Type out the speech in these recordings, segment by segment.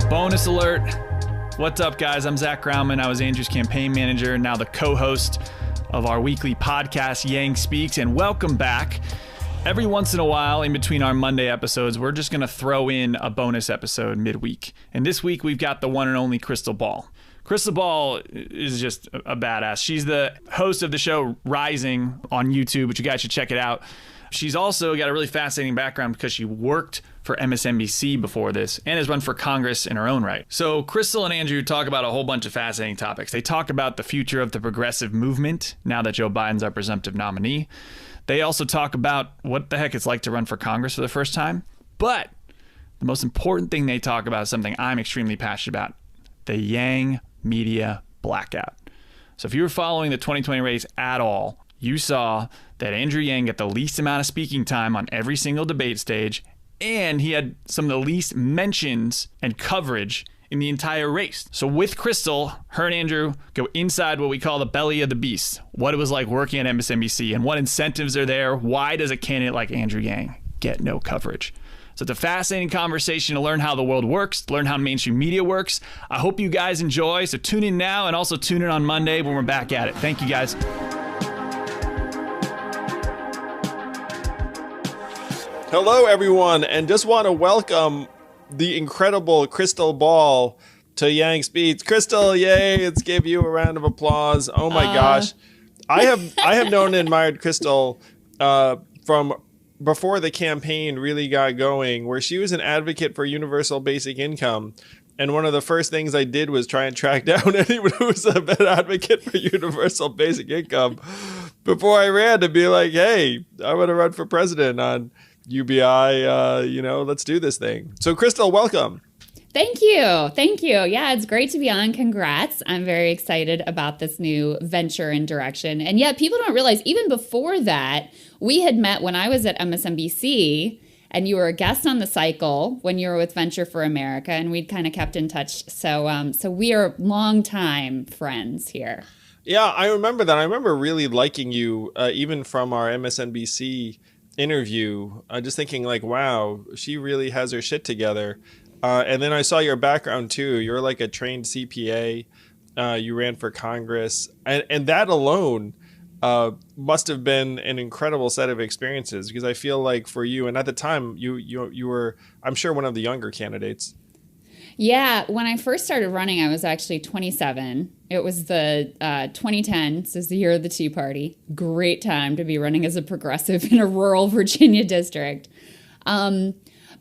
Bonus alert. What's up, guys? I'm Zach Grauman. I was Andrew's campaign manager, now the co-host of our weekly podcast, Yang Speaks, and welcome back. Every once in a while, in between our Monday episodes, we're just going to throw in a bonus episode midweek. And this week, we've got the one and only Krystal Ball. Krystal Ball is just a badass. She's the host of the show Rising on YouTube, which you guys should check it out. She's also got a really fascinating background because she worked for MSNBC before this and has run for Congress in her own right. So Krystal and Andrew talk about a whole bunch of fascinating topics. They talk about the future of the progressive movement now that Joe Biden's our presumptive nominee. They also talk about what the heck it's like to run for Congress for the first time. But the most important thing they talk about is something I'm extremely passionate about: the Yang Media Blackout. So if you were following the 2020 race at all, you saw that Andrew Yang got the least amount of speaking time on every single debate stage, and he had some of the least mentions and coverage in the entire race. So with Krystal, her and Andrew go inside what we call the belly of the beast, what it was like working at MSNBC and what incentives are there. Why does a candidate like Andrew Yang get no coverage? So it's a fascinating conversation to learn how the world works, learn how mainstream media works. I hope you guys enjoy. So tune in now and also tune in on Monday when we're back at it. Thank you, guys. Hello, everyone, and just want to welcome the incredible Krystal Ball to Yang Speaks. Krystal, yay! Let's give you a round of applause. Oh my gosh, I have known and admired Krystal from before the campaign really got going, where she was an advocate for universal basic income. And one of the first things I did was try and track down anyone who was a bad advocate for universal basic income before I ran, to be like, hey, I want to run for president on UBI, let's do this thing. So Krystal, welcome. Thank you. Thank you. Yeah, it's great to be on. Congrats. I'm very excited about this new venture and direction. And yet people don't realize, even before that, we had met when I was at MSNBC, and you were a guest on the cycle when you were with Venture for America, and we'd kind of kept in touch. So we are longtime friends here. Yeah, I remember that. I remember really liking you, even from our MSNBC interview, just thinking like, wow, she really has her shit together. And then I saw your background too. You're like a trained CPA. You ran for Congress, and that alone must have been an incredible set of experiences, because I feel like for you, and at the time you were, I'm sure, one of the younger candidates. Yeah, when I first started running, I was actually 27. It was the 2010, so it's the year of the Tea Party. Great time to be running as a progressive in a rural Virginia district. But,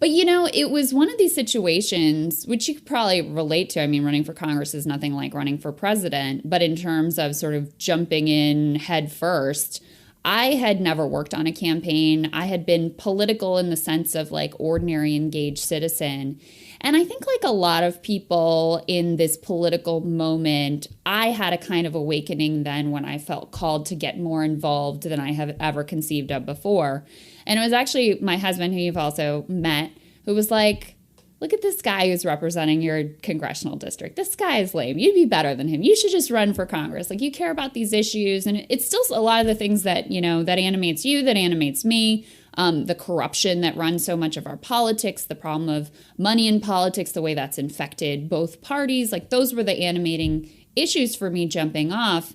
it was one of these situations, which you could probably relate to. I mean, running for Congress is nothing like running for president. But in terms of sort of jumping in head first, I had never worked on a campaign. I had been political in the sense of like ordinary engaged citizen. And I think like a lot of people in this political moment, I had a kind of awakening then when I felt called to get more involved than I have ever conceived of before. And it was actually my husband, who you've also met, who was like, look at this guy who's representing your congressional district. This guy is lame. You'd be better than him. You should just run for Congress. Like, you care about these issues. And it's still a lot of the things that, that animates you, that animates me. The corruption that runs so much of our politics, the problem of money in politics, the way that's infected both parties. Like, those were the animating issues for me jumping off.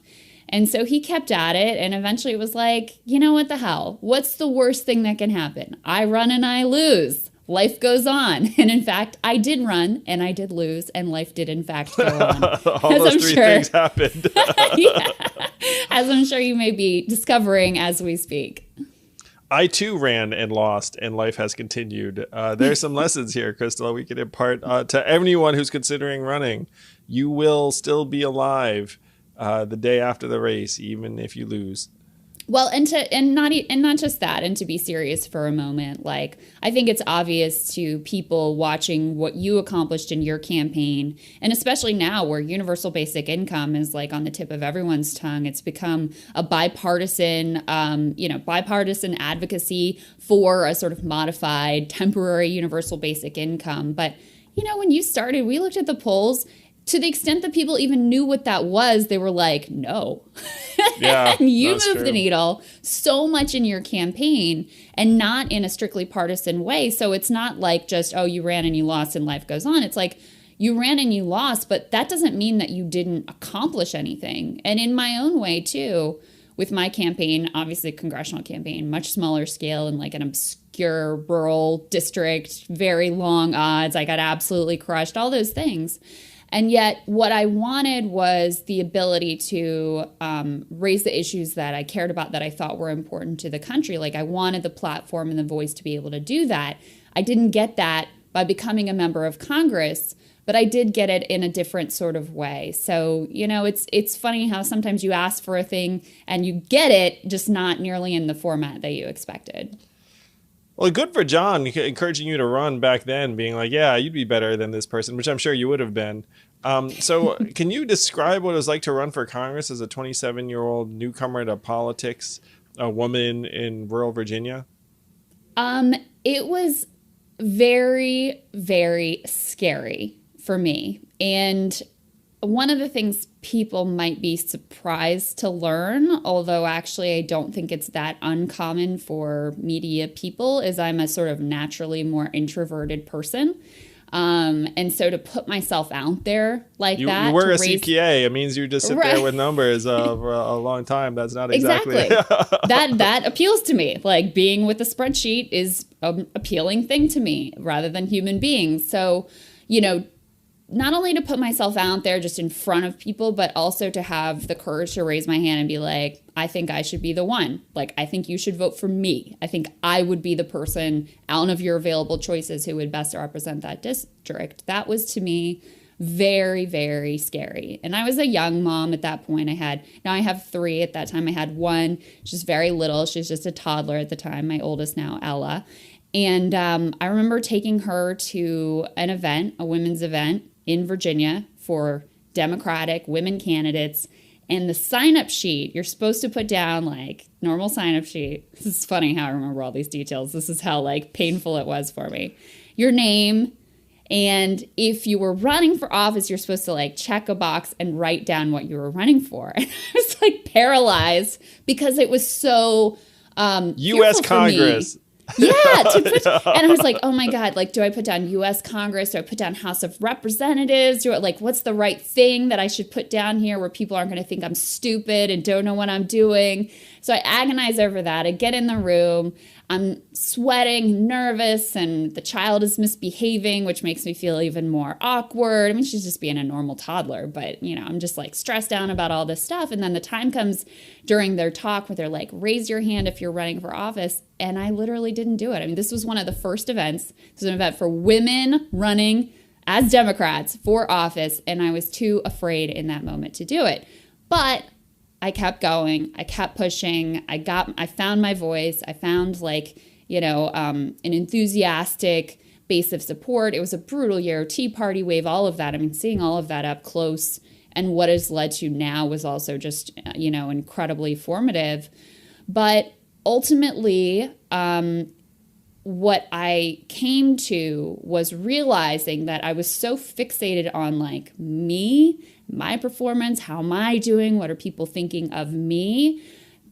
And so he kept at it, and eventually it was like, what the hell? What's the worst thing that can happen? I run and I lose. Life goes on. And in fact, I did run and I did lose, and life did in fact go on. All those three things happened. Yeah. As I'm sure you may be discovering as we speak. I too ran and lost, and life has continued. There's some lessons here, Krystal, we can impart to anyone who's considering running. You will still be alive the day after the race, even if you lose. Well, and not just that, and to be serious for a moment, like, I think it's obvious to people watching what you accomplished in your campaign, and especially now where universal basic income is like on the tip of everyone's tongue. It's become a bipartisan advocacy for a sort of modified temporary universal basic income. But, when you started, we looked at the polls. To the extent that people even knew what that was, they were like, no. Yeah, and you moved the needle so much in your campaign, and not in a strictly partisan way. So it's not like just, oh, you ran and you lost and life goes on. It's like, you ran and you lost, but that doesn't mean that you didn't accomplish anything. And in my own way too, with my campaign, obviously congressional campaign, much smaller scale in like an obscure rural district, very long odds. I got absolutely crushed, all those things. And yet what I wanted was the ability to raise the issues that I cared about, that I thought were important to the country. Like I wanted the platform and the voice to be able to do that. I didn't get that by becoming a member of Congress, but I did get it in a different sort of way. So, you know, it's funny how sometimes you ask for a thing and you get it, just not nearly in the format that you expected. Well, good for John, encouraging you to run back then, being like, yeah, you'd be better than this person, which I'm sure you would have been. So can you describe what it was like to run for Congress as a 27-year-old newcomer to politics, a woman in rural Virginia? It was very, very scary for me. And one of the things people might be surprised to learn, although actually I don't think it's that uncommon for media people, is I'm a sort of naturally more introverted person. And so to put myself out there like that. You were a CPA. It means you just sit there with numbers for a long time. That's not exactly. That appeals to me. Like being with a spreadsheet is an appealing thing to me rather than human beings. So, you know, not only to put myself out there just in front of people, but also to have the courage to raise my hand and be like, I think I should be the one. Like, I think you should vote for me. I think I would be the person out of your available choices who would best represent that district. That was, to me, very, very scary. And I was a young mom at that point. Now I have 3. At that time, I had 1. She's very little. She's just a toddler at the time. My oldest now, Ella. And I remember taking her to an event, a women's event, in Virginia for Democratic women candidates. And the sign-up sheet, you're supposed to put down like normal sign-up sheet. This is funny how I remember all these details. This is how like painful it was for me. Your name. And if you were running for office, you're supposed to like check a box and write down what you were running for. And I was like paralyzed because it was so U.S. Congress. Yeah, and I was like, oh my God, like, do I put down U.S. Congress? Do I put down House of Representatives? What's the right thing that I should put down here where people aren't going to think I'm stupid and don't know what I'm doing? So I agonize over that. I get in the room. I'm sweating, nervous, and the child is misbehaving, which makes me feel even more awkward. I mean, she's just being a normal toddler, but, you know, I'm just like stressed out about all this stuff. And then the time comes during their talk where they're like, raise your hand if you're running for office. And I literally didn't do it. I mean, this was one of the first events. This was an event for women running as Democrats for office. And I was too afraid in that moment to do it. But I kept going. I kept pushing. I found my voice. I found an enthusiastic base of support. It was a brutal year, Tea Party wave, all of that. I mean, seeing all of that up close and what has led to now was also just, incredibly formative. But ultimately, what I came to was realizing that I was so fixated on like me, my performance, how am I doing, what are people thinking of me,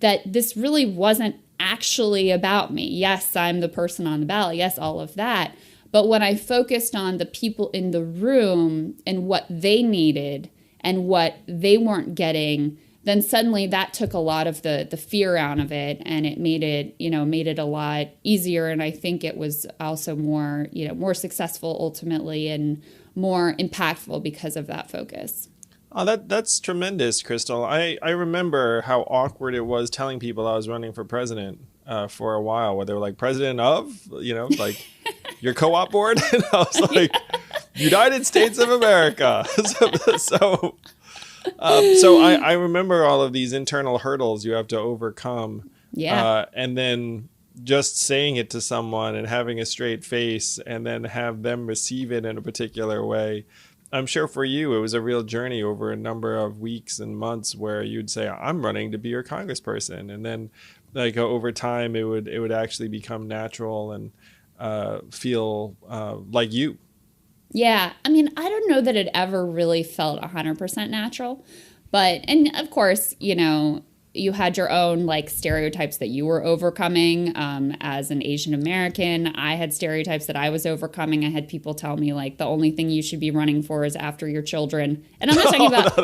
that this really wasn't actually about me. Yes, I'm the person on the ballot. Yes, all of that. But when I focused on the people in the room and what they needed and what they weren't getting, then suddenly that took a lot of the fear out of it, and it made it a lot easier. And I think it was also more successful ultimately and more impactful because of that focus. Oh, that's tremendous, Krystal. I remember how awkward it was telling people I was running for president for a while, where they were like, president of, like your co-op board. And I was like, United States of America. So I remember all of these internal hurdles you have to overcome. Yeah. And then just saying it to someone and having a straight face and then have them receive it in a particular way. I'm sure for you, it was a real journey over a number of weeks and months where you'd say, I'm running to be your congressperson. And then over time, it would actually become natural and feel like you. Yeah. I mean, I don't know that it ever really felt 100% natural. And of course, you had your own like stereotypes that you were overcoming as an Asian American. I had stereotypes that I was overcoming. I had people tell me like the only thing you should be running for is after your children. And I'm not talking about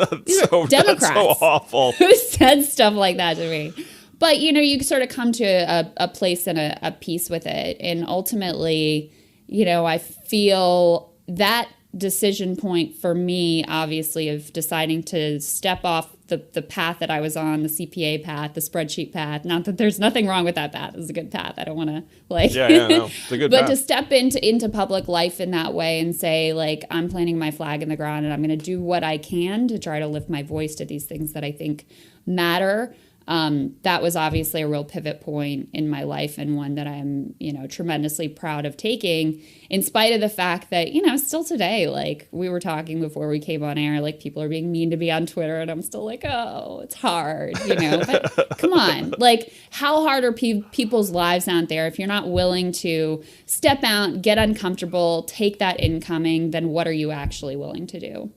Democrats that's so awful. who said stuff like that to me. But, you know, you sort of come to a place and a peace with it. And ultimately, you know, I feel that decision point for me, obviously, of deciding to step off the path that I was on, the CPA path, the spreadsheet path. Not that there's nothing wrong with that path. It's a good path. I don't want to like, no, it's a good but path. to step into public life in that way and say like, I'm planting my flag in the ground and I'm going to do what I can to try to lift my voice to these things that I think matter. That was obviously a real pivot point in my life, and one that I'm, you know, tremendously proud of taking, in spite of the fact that, you know, still today, like we were talking before we came on air, like people are being mean to me on Twitter, and I'm still like, oh, it's hard, you know, but come on, like how hard are people's lives out there? If you're not willing to step out, get uncomfortable, take that incoming, then what are you actually willing to do?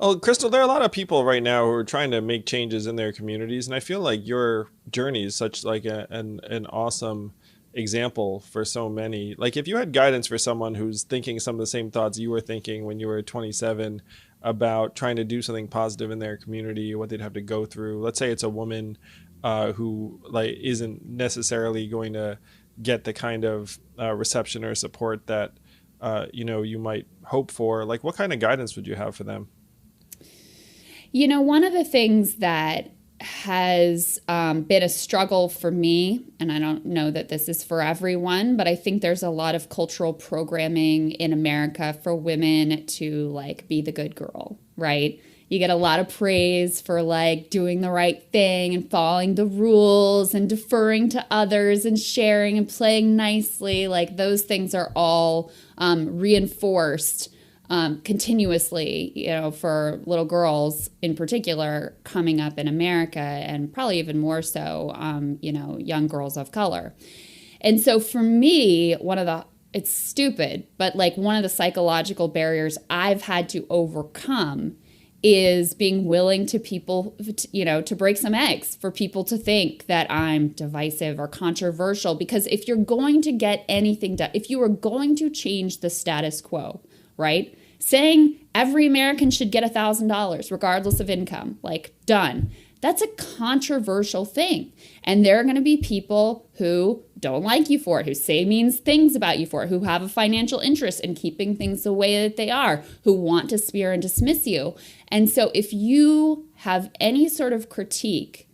Well, Krystal, there are a lot of people right now who are trying to make changes in their communities, and I feel like your journey is such like an awesome example for so many. Like if you had guidance for someone who's thinking some of the same thoughts you were thinking when you were 27 about trying to do something positive in their community, what they'd have to go through. Let's say it's a woman who like isn't necessarily going to get the kind of reception or support that you know, you might hope for. Like what kind of guidance would you have for them? You know, one of the things that has been a struggle for me, and I don't know that this is for everyone, but I think there's a lot of cultural programming in America for women to like be the good girl, right? You get a lot of praise for like doing the right thing and following the rules and deferring to others and sharing and playing nicely. Like those things are all reinforced continuously, you know, for little girls in particular coming up in America, and probably even more so, you know, young girls of color. And so for me, it's stupid, but like one of the psychological barriers I've had to overcome is being willing to people, you know, to break some eggs for people to think that I'm divisive or controversial. Because if you're going to get anything done, if you are going to change the status quo, right? Saying every American should get $1,000 regardless of income, like done. That's a controversial thing. And there are going to be people who don't like you for it, who say mean things about you for it, who have a financial interest in keeping things the way that they are, who want to smear and dismiss you. And so if you have any sort of critique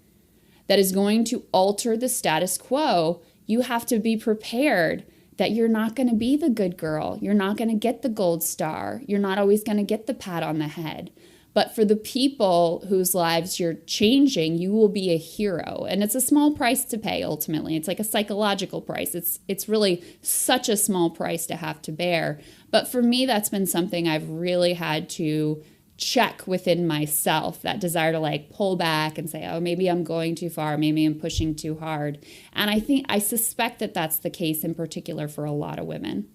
that is going to alter the status quo, you have to be prepared that you're not going to be the good girl. You're not going to get the gold star. You're not always going to get the pat on the head. But for the people whose lives you're changing, you will be a hero. And it's a small price to pay, ultimately. It's like a psychological price. It's really such a small price to have to bear. But for me, that's been something I've really had to check within myself, that desire to like pull back and say, oh, maybe I'm going too far, maybe I'm pushing too hard. And I suspect that that's the case in particular for a lot of women.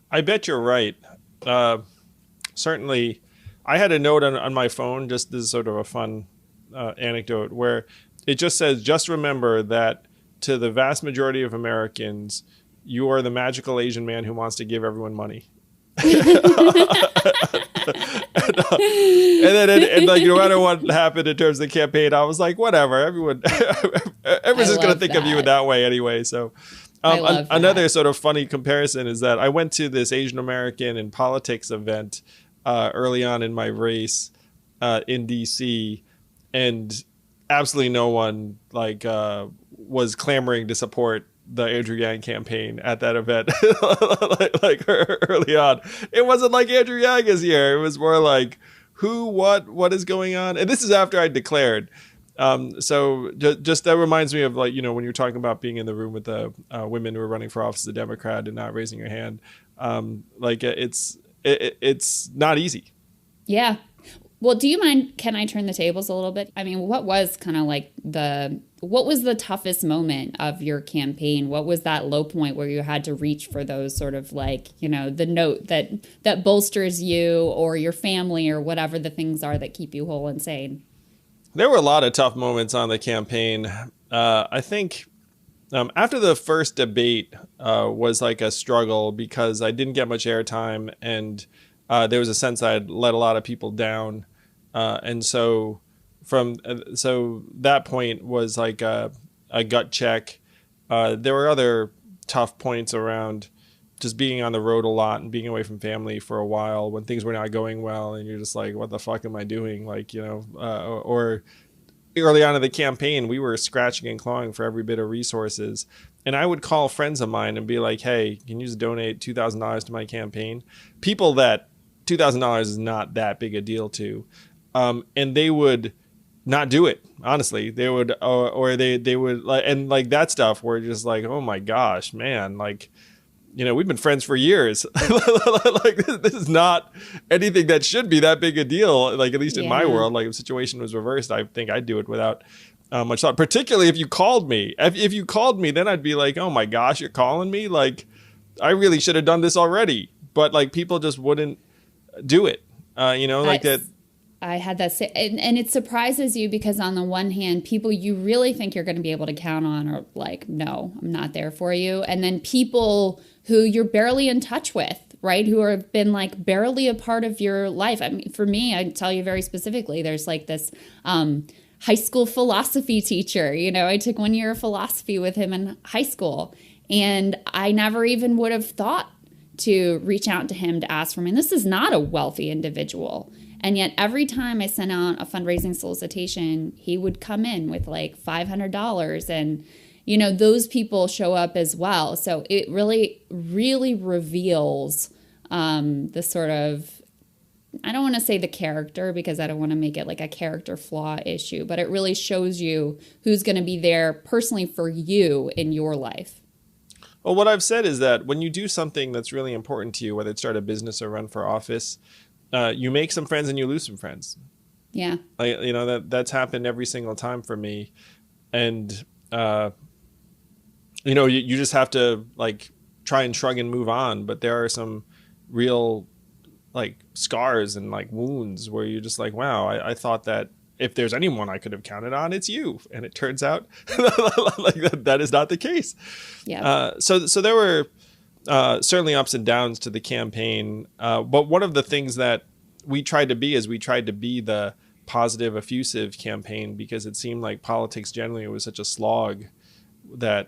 I bet you're right. Certainly, I had a note on my phone, just this is sort of a fun anecdote, where it just says, just remember that to the vast majority of Americans, you are the magical Asian man who wants to give everyone money. and like no matter what happened in terms of the campaign, I was like, whatever, everyone's just going to think of you in that way anyway. So another sort of funny comparison is that I went to this Asian American in politics event early on in my race in DC, and absolutely no one like was clamoring to support the Andrew Yang campaign at that event. like early on, it wasn't like Andrew Yang is here. It was more like who, what is going on? And this is after I declared. So just that reminds me of, like, you know, when you're talking about being in the room with the women who are running for office as a Democrat and not raising your hand. Like it's not easy. Yeah. Well, do you mind, can I turn the tables a little bit? I mean, what was kind of like what was the toughest moment of your campaign? What was that low point where you had to reach for those sort of like, you know, the note that bolsters you or your family or whatever the things are that keep you whole and sane? There were a lot of tough moments on the campaign. I think after the first debate was like a struggle because I didn't get much airtime, and there was a sense I'd let a lot of people down. And so so that point was like a gut check. There were other tough points around just being on the road a lot and being away from family for a while when things were not going well, and you're just like, what the fuck am I doing? Like, or early on in the campaign, we were scratching and clawing for every bit of resources. And I would call friends of mine and be like, hey, can you just donate $2,000 to my campaign? People that $2,000 is not that big a deal to. And they would not do it. Honestly, they would, or they would like, and like that stuff where just like, oh my gosh, man, like, we've been friends for years. Like this is not anything that should be that big a deal. Like, at least in my world, like if the situation was reversed, I think I'd do it without much thought, particularly if you called me. If you called me, then I'd be like, oh my gosh, you're calling me? Like, I really should have done this already. But like people just wouldn't do it. Like that. I had that and it surprises you because on the one hand, people you really think you're going to be able to count on are like, no, I'm not there for you. And then people who you're barely in touch with, right? Who have been like barely a part of your life. I mean, for me, I tell you very specifically, there's like this high school philosophy teacher. I took 1 year of philosophy with him in high school, and I never even would have thought to reach out to him to ask for me. And this is not a wealthy individual. And yet every time I sent out a fundraising solicitation, he would come in with like $500. And, those people show up as well. So it really, really reveals the sort of, I don't want to say the character because I don't want to make it like a character flaw issue, but it really shows you who's going to be there personally for you in your life. Well, what I've said is that when you do something that's really important to you, whether it's start a business or run for office, you make some friends and you lose some friends. Yeah. Like, that's happened every single time for me. And, you just have to like try and shrug and move on. But there are some real like scars and like wounds where you're just like, wow, I thought that if there's anyone I could have counted on, it's you. And it turns out like that is not the case. Yeah. So there were certainly ups and downs to the campaign. But one of the things that we tried to be is we tried to be the positive, effusive campaign because it seemed like politics generally was such a slog that,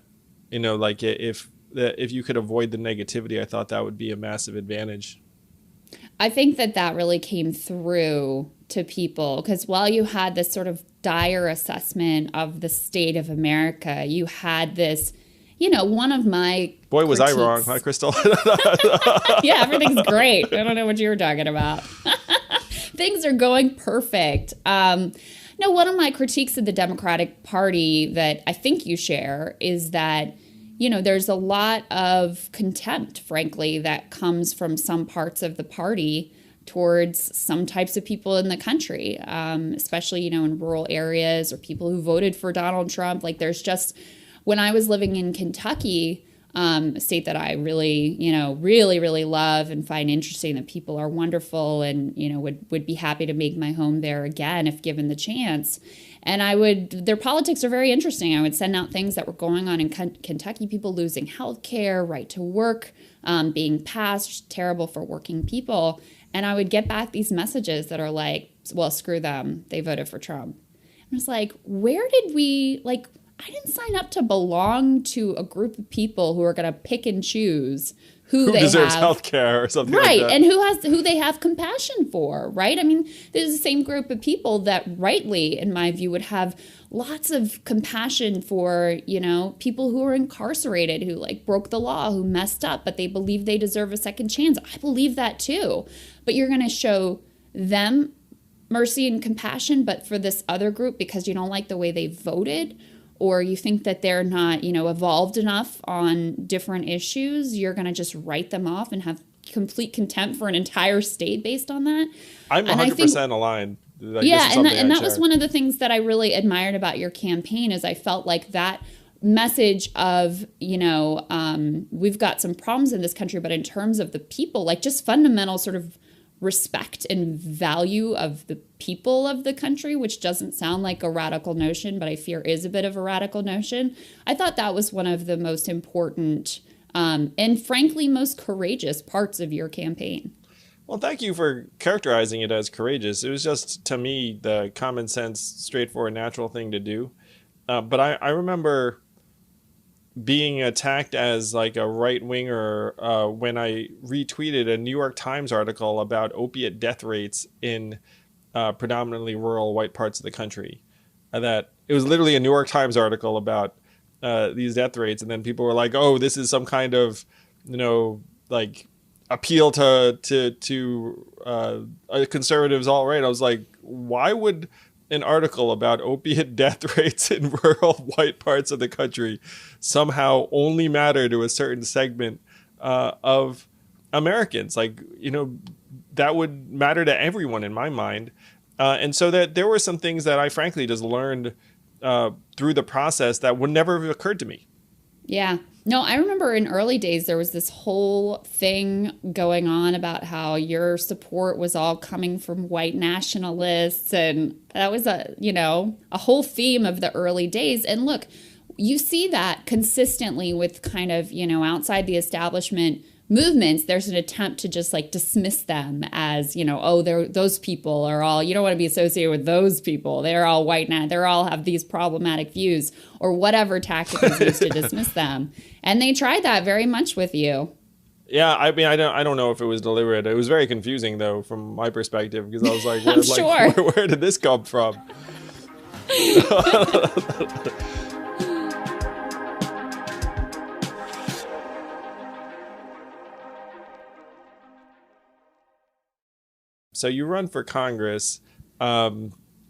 like if you could avoid the negativity, I thought that would be a massive advantage. I think that really came through to people because while you had this sort of dire assessment of the state of America, you had this, one of my Boy, was critiques. I wrong, huh, Krystal? Yeah, everything's great. I don't know what you were talking about. Things are going perfect. No, one of my critiques of the Democratic Party that I think you share is that, there's a lot of contempt, frankly, that comes from some parts of the party towards some types of people in the country, especially, in rural areas or people who voted for Donald Trump. Like there's just, when I was living in Kentucky, a state that I really, really, really love and find interesting, that people are wonderful and, would be happy to make my home there again if given the chance. And their politics are very interesting. I would send out things that were going on in Kentucky, people losing health care, right to work, being passed, terrible for working people. And I would get back these messages that are like, well, screw them. They voted for Trump. And I was like, where did we, like, I didn't sign up to belong to a group of people who are going to pick and choose who they deserves have, health care or something right, like that. And who they have compassion for, right? I mean, there's the same group of people that rightly, in my view, would have lots of compassion for, people who are incarcerated, who like broke the law, who messed up, but they believe they deserve a second chance. I believe that too. But you're going to show them mercy and compassion, but for this other group, because you don't like the way they voted, or you think that they're not, evolved enough on different issues, you're going to just write them off and have complete contempt for an entire state based on that. I'm 100% aligned. Yeah, and that was one of the things that I really admired about your campaign is I felt like that message of, we've got some problems in this country, but in terms of the people, like just fundamental sort of respect and value of the people of the country, which doesn't sound like a radical notion, but I fear is a bit of a radical notion. I thought that was one of the most important and frankly most courageous parts of your campaign. Well, thank you for characterizing it as courageous. It was just, to me, the common sense, straightforward, natural thing to do. But I remember being attacked as like a right-winger when I retweeted a New York Times article about opiate death rates in predominantly rural white parts of the country. That it was literally a New York Times article about these death rates, and then people were like, "Oh, this is some kind of, like appeal to conservatives all right." I was like, why would an article about opiate death rates in rural white parts of the country somehow only matter to a certain segment of Americans? Like, that would matter to everyone in my mind. And so that there were some things that I frankly just learned through the process that would never have occurred to me. Yeah. No, I remember in early days, there was this whole thing going on about how your support was all coming from white nationalists. And that was a whole theme of the early days. And look, you see that consistently with kind of, outside the establishment movements. There's an attempt to just like dismiss them as, those people are all, you don't want to be associated with those people. They're all white now. They all have these problematic views, or whatever tactic is used to dismiss them. And they tried that very much with you. Yeah, I mean, I don't know if it was deliberate. It was very confusing, though, from my perspective, because I was like, where did this come from? So you run for Congress,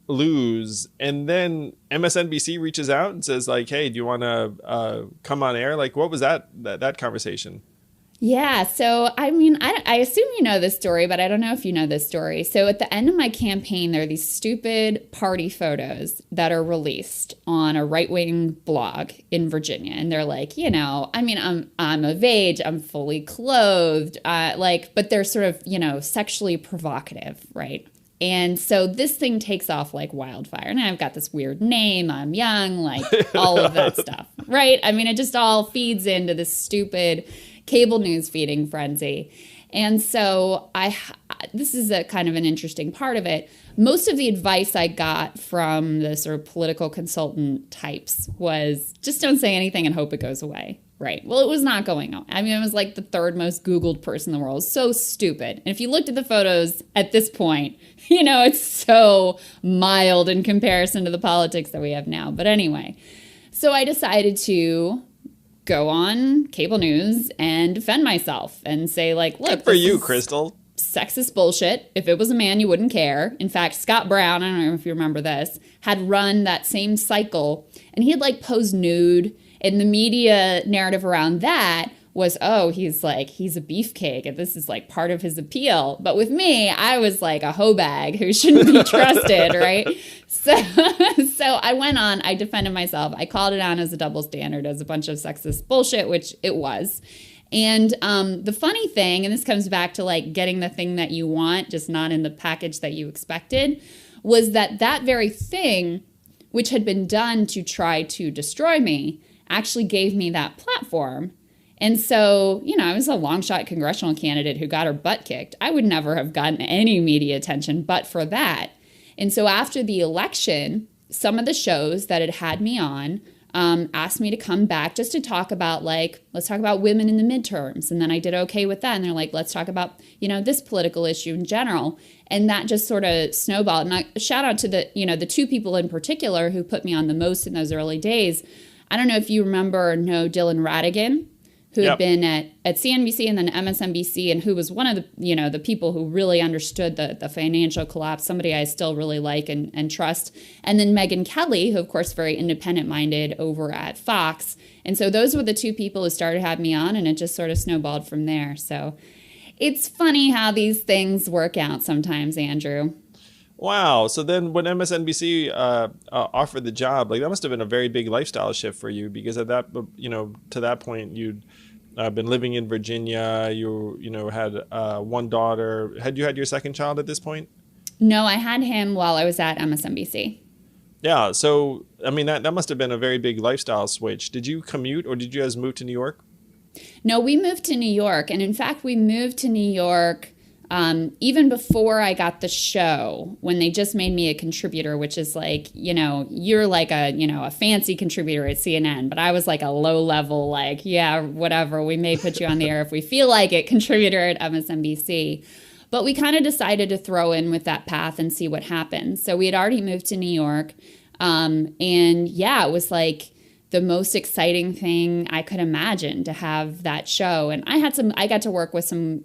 lose, and then MSNBC reaches out and says like, "Hey, do you want to come on air?" Like, what was that conversation? Yeah. So, I mean, I assume you know this story, but I don't know if you know this story. So at the end of my campaign, there are these stupid party photos that are released on a right-wing blog in Virginia. And they're like, I'm of age, I'm fully clothed, but they're sort of, sexually provocative, right? And so this thing takes off like wildfire. And I've got this weird name, I'm young, like all of that stuff, right? I mean, it just all feeds into this stupid cable news feeding frenzy. And so this is a kind of an interesting part of it. Most of the advice I got from the sort of political consultant types was just don't say anything and hope it goes away. Right. Well, it was not going on. I mean, it was like the third most Googled person in the world. So stupid. And if you looked at the photos at this point, it's so mild in comparison to the politics that we have now. But anyway, so I decided to go on cable news and defend myself and say, like, look, good for you, Krystal. Sexist bullshit. If it was a man, you wouldn't care. In fact, Scott Brown, I don't know if you remember this, had run that same cycle, and he had like posed nude, and the media narrative around that was, oh, he's a beefcake, and this is like part of his appeal. But with me, I was like a hoe bag who shouldn't be trusted, right? So I went on, I defended myself. I called it on as a double standard, as a bunch of sexist bullshit, which it was. And the funny thing, and this comes back to like getting the thing that you want, just not in the package that you expected, was that very thing, which had been done to try to destroy me, actually gave me that platform. And so, I was a long shot congressional candidate who got her butt kicked. I would never have gotten any media attention but for that. And so after the election, some of the shows that had me on asked me to come back just to talk about, like, let's talk about women in the midterms. And then I did okay with that. And they're like, let's talk about, this political issue in general. And that just sort of snowballed. And I shout out to the two people in particular who put me on the most in those early days. I don't know if you remember or know Dylan Ratigan, who had been at CNBC and then MSNBC, and who was one of the, the people who really understood the financial collapse, somebody I still really like and trust. And then Megyn Kelly, who, of course, very independent-minded over at Fox. And so those were the two people who started having me on, and it just sort of snowballed from there. So it's funny how these things work out sometimes, Andrew. Wow. So then when MSNBC offered the job, like that must have been a very big lifestyle shift for you, because at that, to that point, you'd been living in Virginia. You had one daughter. Had you had your second child at this point? No, I had him while I was at MSNBC. Yeah. So, I mean, that must have been a very big lifestyle switch. Did you commute or did you guys move to New York? No, we moved to New York. And in fact, we moved to New York even before I got the show, when they just made me a contributor, which is like, you're like a fancy contributor at CNN, but I was like a low level, like, yeah, whatever, we may put you on the air if we feel like it, contributor at MSNBC. But we kind of decided to throw in with that path and see what happens. So we had already moved to New York. And yeah, it was like the most exciting thing I could imagine to have that show. And I got to work with some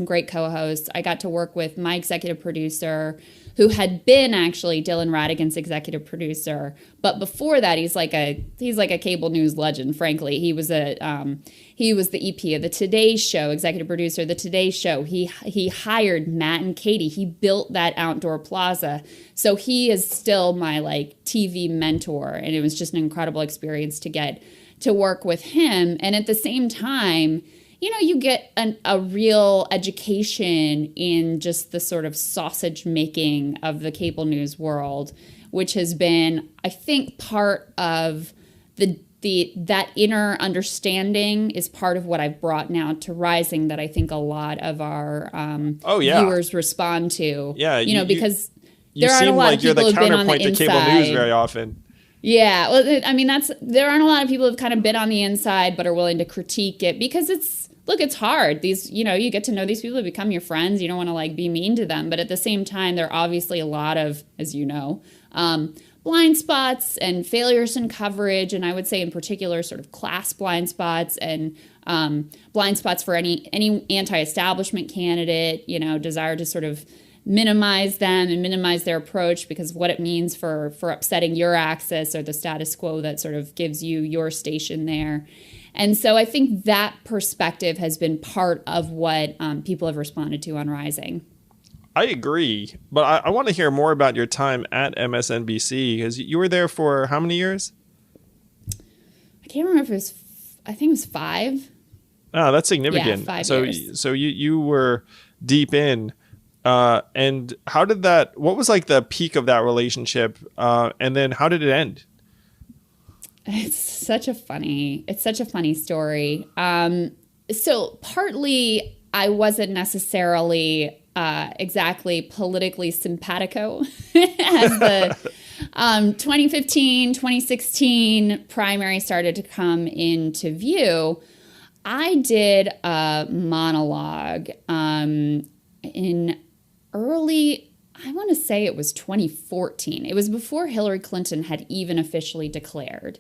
great co-hosts. I got to work with my executive producer, who had been actually Dylan Radigan's executive producer. But before that, he's like a cable news legend, frankly. He was the EP of the Today Show, executive producer of the Today Show. He hired Matt and Katie. He built that outdoor plaza. So he is still my like TV mentor. And it was just an incredible experience to get to work with him. And at the same time, you get a real education in just the sort of sausage making of the cable news world, which has been, I think, part of that inner understanding is part of what I've brought now to Rising, that I think a lot of our viewers respond to. Yeah, because you there aren't a lot of people who've been on the inside. You're the counterpoint to cable news very often. Yeah, well, I mean, there aren't a lot of people who've kind of been on the inside but are willing to critique it, because it's hard. You get to know these people, who become your friends. You don't want to like be mean to them, but at the same time, there are obviously a lot of, as you know, blind spots and failures in coverage, and I would say in particular sort of class blind spots and blind spots for any anti-establishment candidate, desire to sort of minimize them and minimize their approach because of what it means for upsetting your access or the status quo that sort of gives you your station there. And so I think that perspective has been part of what people have responded to on Rising. I agree, but I want to hear more about your time at MSNBC, because you were there for how many years? I can't remember if I think it was 5. Oh, that's significant. Yeah, 5 years. So you were deep in. And how did what was like the peak of that relationship? And then how did it end? It's such a funny story. So partly I wasn't necessarily exactly politically simpatico as the 2015, 2016 primary started to come into view. I did a monologue in early, I want to say it was 2014. It was before Hillary Clinton had even officially declared.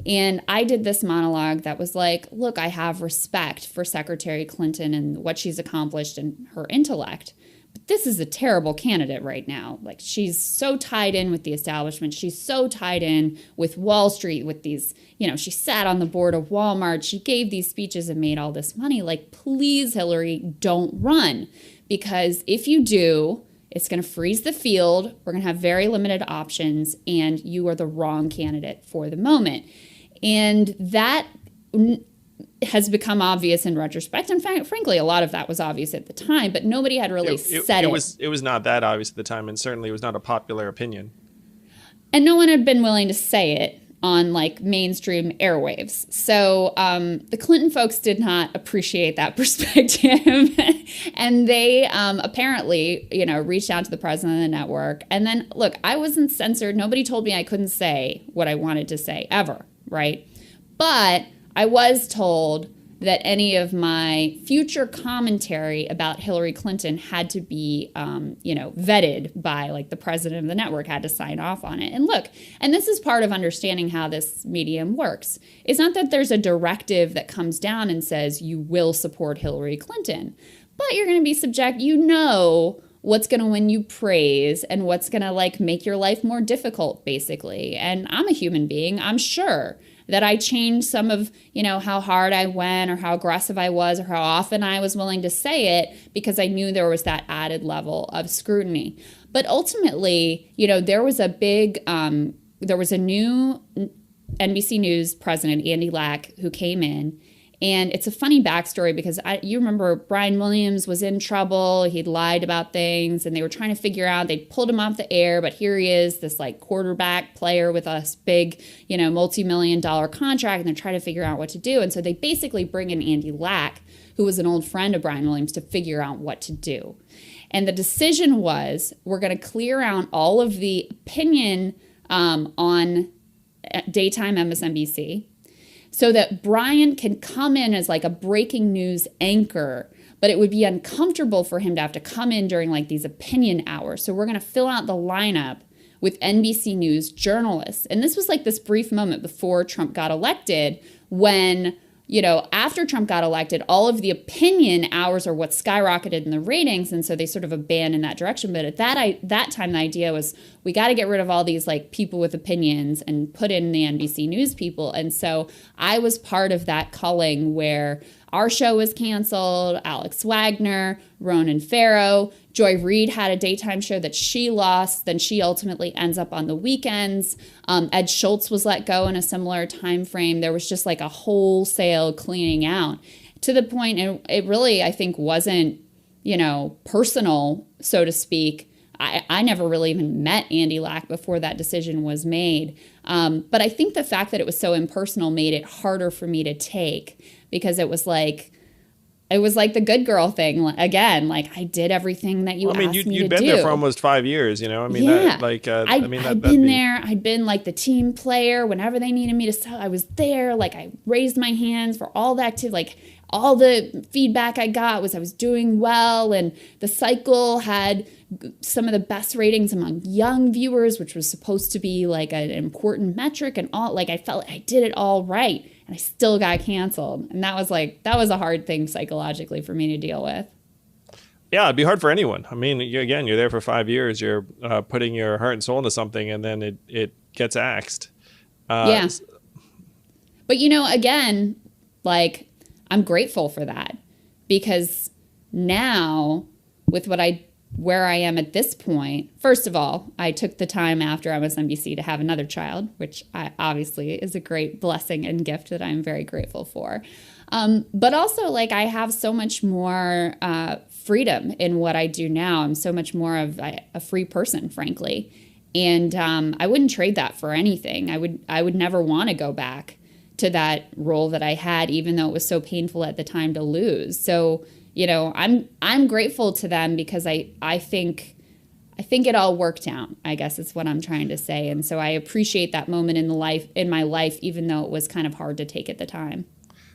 And I did this monologue that was like, look, I have respect for Secretary Clinton and what she's accomplished and her intellect. But this is a terrible candidate right now. Like, she's so tied in with the establishment. She's so tied in with Wall Street, with these, she sat on the board of Walmart. She gave these speeches and made all this money. Like, please, Hillary, don't run. Because if you do, it's going to freeze the field. We're going to have very limited options, and you are the wrong candidate for the moment. And that has become obvious in retrospect. In fact, frankly, a lot of that was obvious at the time, but nobody had really said it. It was not that obvious at the time, and certainly it was not a popular opinion. And no one had been willing to say it on like mainstream airwaves. So the Clinton folks did not appreciate that perspective. And they apparently, reached out to the president of the network. And then, look, I wasn't censored. Nobody told me I couldn't say what I wanted to say ever, right? But I was told that any of my future commentary about Hillary Clinton had to be, vetted by like the president of the network, had to sign off on it. And look, and this is part of understanding how this medium works. It's not that there's a directive that comes down and says you will support Hillary Clinton, but you're going to be what's going to win you praise and what's going to like make your life more difficult, basically. And I'm a human being. I'm sure that I changed some of, how hard I went or how aggressive I was or how often I was willing to say it because I knew there was that added level of scrutiny. But ultimately, there was a new NBC News president, Andy Lack, who came in, And it's a funny backstory because you remember Brian Williams was in trouble. He'd lied about things and they were trying to figure out, they pulled him off the air, but here he is, this like quarterback player with a big, multi-million-dollar contract, and they're trying to figure out what to do. And so they basically bring in Andy Lack, who was an old friend of Brian Williams, to figure out what to do. And the decision was, we're going to clear out all of the opinion on daytime MSNBC, so that Brian can come in as like a breaking news anchor, but it would be uncomfortable for him to have to come in during like these opinion hours. So we're going to fill out the lineup with NBC News journalists. And this was like this brief moment before Trump got elected when, after Trump got elected, all of the opinion hours are what skyrocketed in the ratings. And so they sort of abandoned that direction. But at that time, the idea was we got to get rid of all these like people with opinions and put in the NBC News people. And so I was part of that culling where our show was canceled, Alex Wagner, Ronan Farrow, Joy Reid had a daytime show that she lost. Then she ultimately ends up on the weekends. Ed Schultz was let go in a similar time frame. There was just like a wholesale cleaning out to the point, and it really, I think, wasn't, personal, so to speak. I never really even met Andy Lack before that decision was made. But I think the fact that it was so impersonal made it harder for me to take, because it was like the good girl thing again. Like I did everything that you asked me to do. You'd been there for almost 5 years, Yeah. I'd been there. I'd been like the team player whenever they needed me to sell. I was there. Like I raised my hands for all the activity. Like all the feedback I got was I was doing well, and the cycle had some of the best ratings among young viewers, which was supposed to be like an important metric, and all. Like I felt like I did it all right, and I still got canceled, and that was a hard thing psychologically for me to deal with. Yeah, it'd be hard for anyone. I mean, you're there for 5 years. You're putting your heart and soul into something, and then it gets axed. Yeah. But again, like I'm grateful for that, because now with where I am at this point, first of all, I took the time after MSNBC to have another child, which obviously is a great blessing and gift that I'm very grateful for. But also, like, I have so much more freedom in what I do now. I'm so much more of a free person, frankly. And I wouldn't trade that for anything. I would never want to go back to that role that I had, even though it was so painful at the time to lose. So, I'm grateful to them, because I think it all worked out, I guess is what I'm trying to say. And so I appreciate that moment in my life, even though it was kind of hard to take at the time.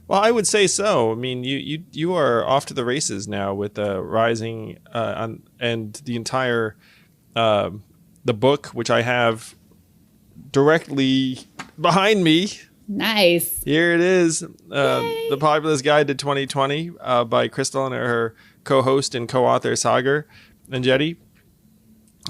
Well, I would say so. I mean, you are off to the races now with the Rising and the entire the book, which I have directly behind me. Nice. Here it is. The Populist Guide to 2020 by Krystal and her co-host and co-author Sagar and Jetty.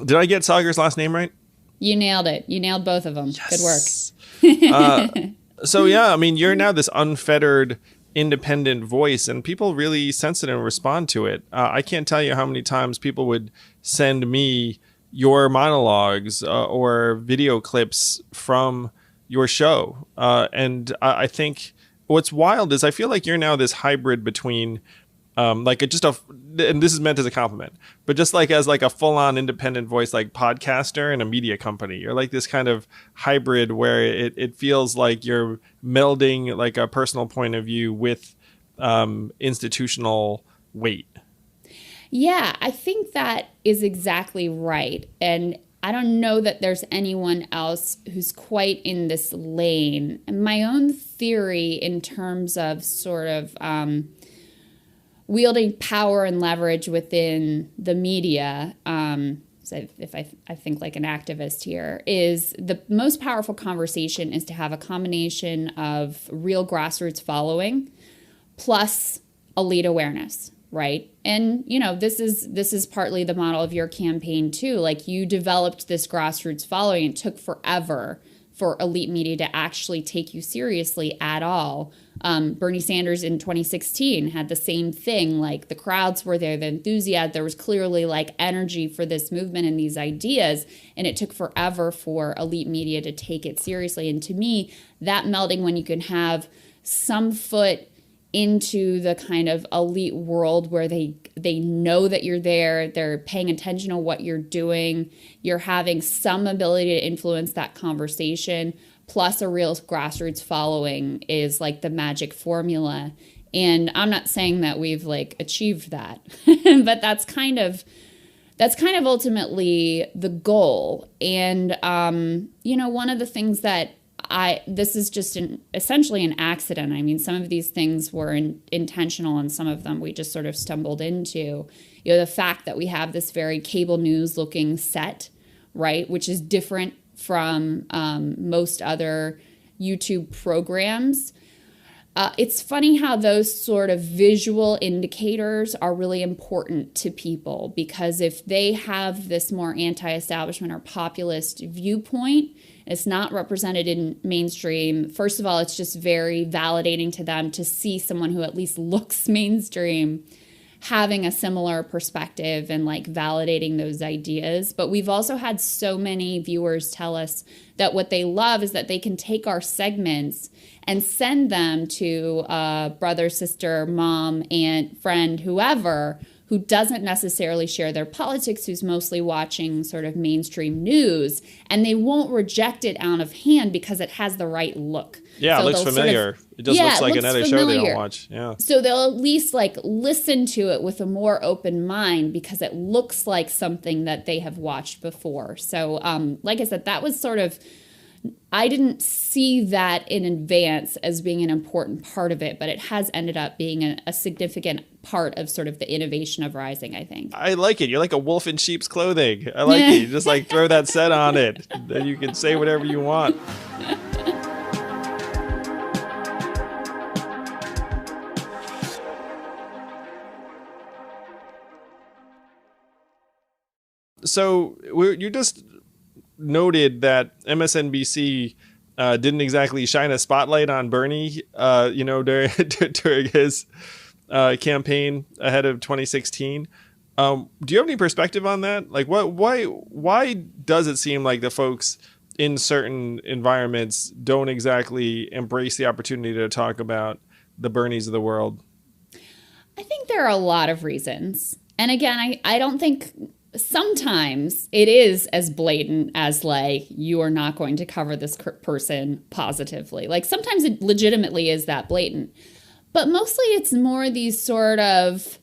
Did I get Sagar's last name right? You nailed it. You nailed both of them. Yes. Good work. So, yeah, I mean, you're now this unfettered, independent voice, and people really sense it and respond to it. I can't tell you how many times people would send me your monologues or video clips from your show. And I think what's wild is I feel like you're now this hybrid between and this is meant as a compliment, but just like as like a full-on independent voice, like podcaster and a media company. You're like this kind of hybrid where it feels like you're melding like a personal point of view with institutional weight. Yeah, I think that is exactly right. And I don't know that there's anyone else who's quite in this lane. And my own theory in terms of sort of wielding power and leverage within the media, so if I think like an activist here, is the most powerful conversation is to have a combination of real grassroots following plus elite awareness, right? And, this is partly the model of your campaign too. Like you developed this grassroots following. It took forever for elite media to actually take you seriously at all. Bernie Sanders in 2016 had the same thing. Like the crowds were there, the enthusiasm, there was clearly like energy for this movement and these ideas. And it took forever for elite media to take it seriously. And to me, that melding when you can have some foot into the kind of elite world where they know that you're there, they're paying attention to what you're doing, you're having some ability to influence that conversation, plus a real grassroots following is like the magic formula. And I'm not saying that we've like achieved that, but that's kind of ultimately the goal. And, one of the things that this is just essentially an accident. I mean, some of these things were intentional and some of them we just sort of stumbled into. The fact that we have this very cable news looking set, right, which is different from most other YouTube programs. It's funny how those sort of visual indicators are really important to people, because if they have this more anti-establishment or populist viewpoint, it's not represented in mainstream. First of all, it's just very validating to them to see someone who at least looks mainstream having a similar perspective and like validating those ideas. But we've also had so many viewers tell us that what they love is that they can take our segments and send them to a brother, sister, mom, aunt, friend, whoever, who doesn't necessarily share their politics, who's mostly watching sort of mainstream news, and they won't reject it out of hand because it has the right look. Yeah, so it looks familiar. It just looks like another show they don't watch. Yeah. So they'll at least like listen to it with a more open mind because it looks like something that they have watched before. So like I said, that was sort of, I didn't see that in advance as being an important part of it, but it has ended up being a significant part of sort of the innovation of Rising, I think. I like it. You're like a wolf in sheep's clothing. I like it. You just like throw that set on it. Then you can say whatever you want. So you just noted that MSNBC didn't exactly shine a spotlight on Bernie, during his campaign ahead of 2016. Do you have any perspective on that? Like, why does it seem like the folks in certain environments don't exactly embrace the opportunity to talk about the Bernies of the world? I think there are a lot of reasons. And again, I don't think sometimes it is as blatant as like, you are not going to cover this person positively. Like sometimes it legitimately is that blatant, but mostly it's more these sort of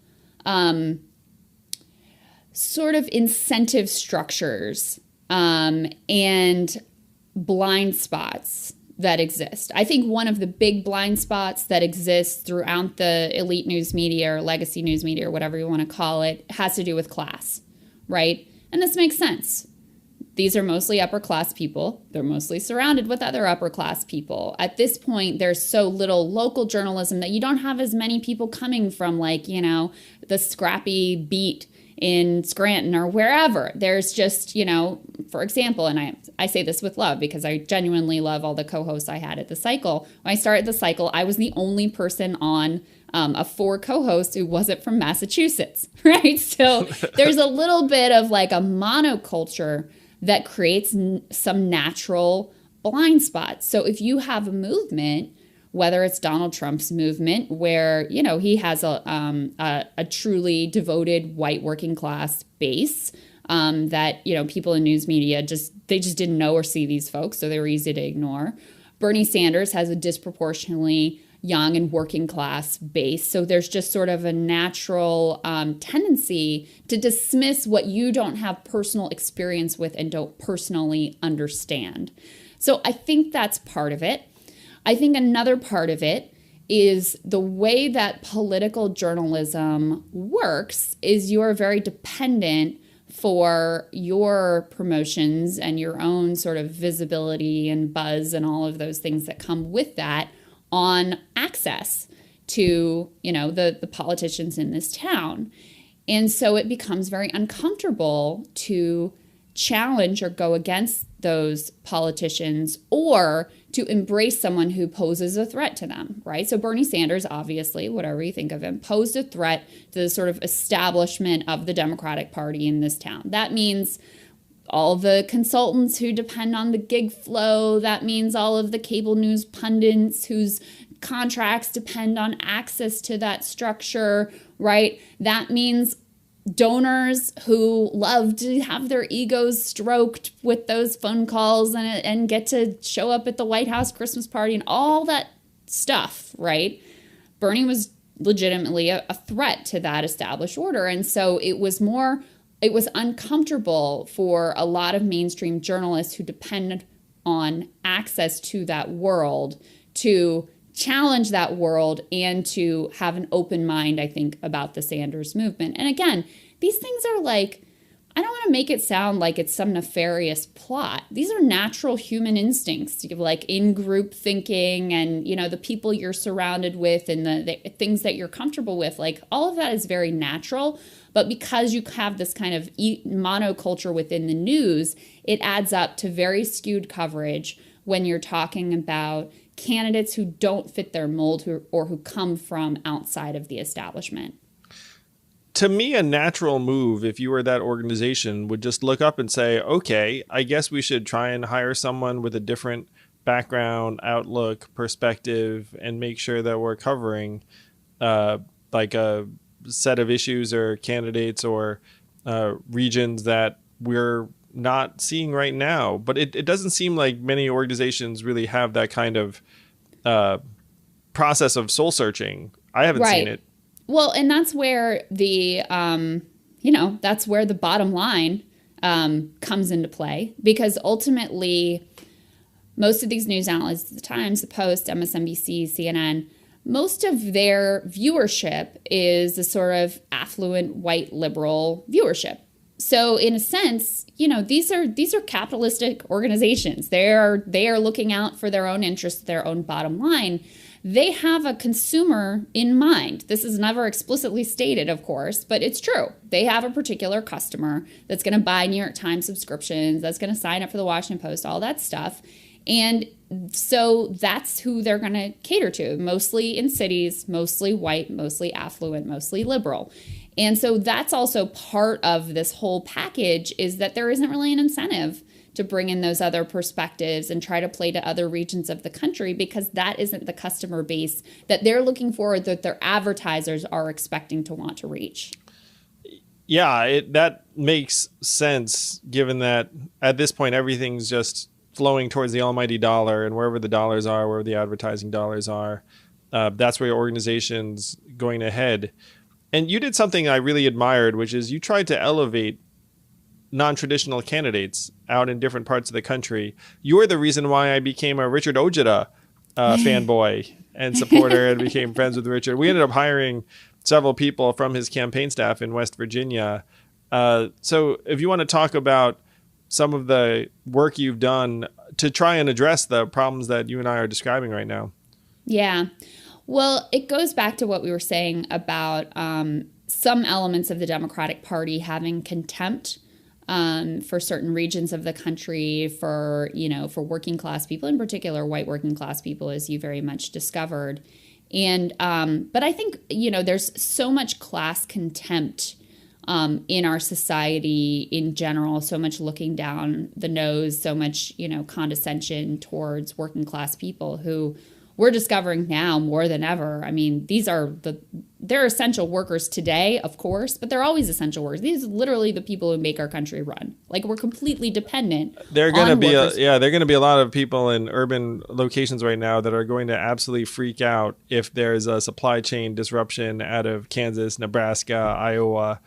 incentive structures and blind spots that exist. I think one of the big blind spots that exists throughout the elite news media or legacy news media or whatever you want to call it has to do with class, right? And this makes sense. These are mostly upper class people. They're mostly surrounded with other upper class people. At this point, there's so little local journalism that you don't have as many people coming from like, the scrappy beat in Scranton or wherever. There's just, for example, and I say this with love because I genuinely love all the co-hosts I had at The Cycle. When I started The Cycle, I was the only person on a 4 co-host who wasn't from Massachusetts, right? So there's a little bit of like a monoculture that creates some natural blind spots. So if you have a movement, whether it's Donald Trump's movement, where, he has a truly devoted white working class base that, people in news media they just didn't know or see these folks, so they were easy to ignore. Bernie Sanders has a disproportionately young and working class base. So there's just sort of a natural tendency to dismiss what you don't have personal experience with and don't personally understand. So I think that's part of it. I think another part of it is the way that political journalism works is you are very dependent for your promotions and your own sort of visibility and buzz and all of those things that come with that on access to, the politicians in this town. And so it becomes very uncomfortable to challenge or go against those politicians or to embrace someone who poses a threat to them, right? So Bernie Sanders, obviously, whatever you think of him, posed a threat to the sort of establishment of the Democratic Party in this town. That means all the consultants who depend on the gig flow. That means all of the cable news pundits whose contracts depend on access to that structure, right? That means donors who love to have their egos stroked with those phone calls and get to show up at the White House Christmas party and all that stuff, right? Bernie was legitimately a threat to that established order. And so it was uncomfortable for a lot of mainstream journalists who depended on access to that world to challenge that world and to have an open mind, I think, about the Sanders movement. And again, these things are like, I don't want to make it sound like it's some nefarious plot. These are natural human instincts, like in-group thinking and, the people you're surrounded with and the things that you're comfortable with. Like, all of that is very natural. But because you have this kind of monoculture within the news, it adds up to very skewed coverage when you're talking about candidates who don't fit their mold or who come from outside of the establishment. To me, a natural move, if you were that organization, would just look up and say, okay, I guess we should try and hire someone with a different background, outlook, perspective, and make sure that we're covering like a set of issues or candidates or regions that we're not seeing right now. But it doesn't seem like many organizations really have that kind of process of soul searching. I haven't seen it. Well, and that's where that's where the bottom line comes into play, because ultimately most of these news outlets, the Times, the Post, MSNBC, CNN, most of their viewership is a sort of affluent white liberal viewership. So in a sense, these are capitalistic organizations. They are looking out for their own interests, their own bottom line. They have a consumer in mind. This is never explicitly stated, of course, but it's true. They have a particular customer that's going to buy New York Times subscriptions, that's going to sign up for the Washington Post, all that stuff. And so that's who they're going to cater to, mostly in cities, mostly white, mostly affluent, mostly liberal. And so that's also part of this whole package, is that there isn't really an incentive to bring in those other perspectives and try to play to other regions of the country, because that isn't the customer base that they're looking for, that their advertisers are expecting to want to reach. Yeah, that makes sense, given that at this point, everything's just flowing towards the almighty dollar, and wherever the dollars are, wherever the advertising dollars are, that's where your organization's going to head. And you did something I really admired, which is you tried to elevate non-traditional candidates out in different parts of the country. You were the reason why I became a Richard Ojeda fanboy and supporter and became friends with Richard. We ended up hiring several people from his campaign staff in West Virginia. So if you want to talk about some of the work you've done to try and address the problems that you and I are describing right now. Yeah. Well, it goes back to what we were saying about some elements of the Democratic Party having contempt for certain regions of the country, for working class people, in particular white working class people, as you very much discovered. And but I think, there's so much class contempt in our society in general, so much looking down the nose, so much, condescension towards working class people who we're discovering now more than ever. I mean, they're essential workers today, of course, but they're always essential workers. These are literally the people who make our country run. Like, we're completely dependent. There are going to be a lot of people in urban locations right now that are going to absolutely freak out if there's a supply chain disruption out of Kansas, Nebraska, Iowa,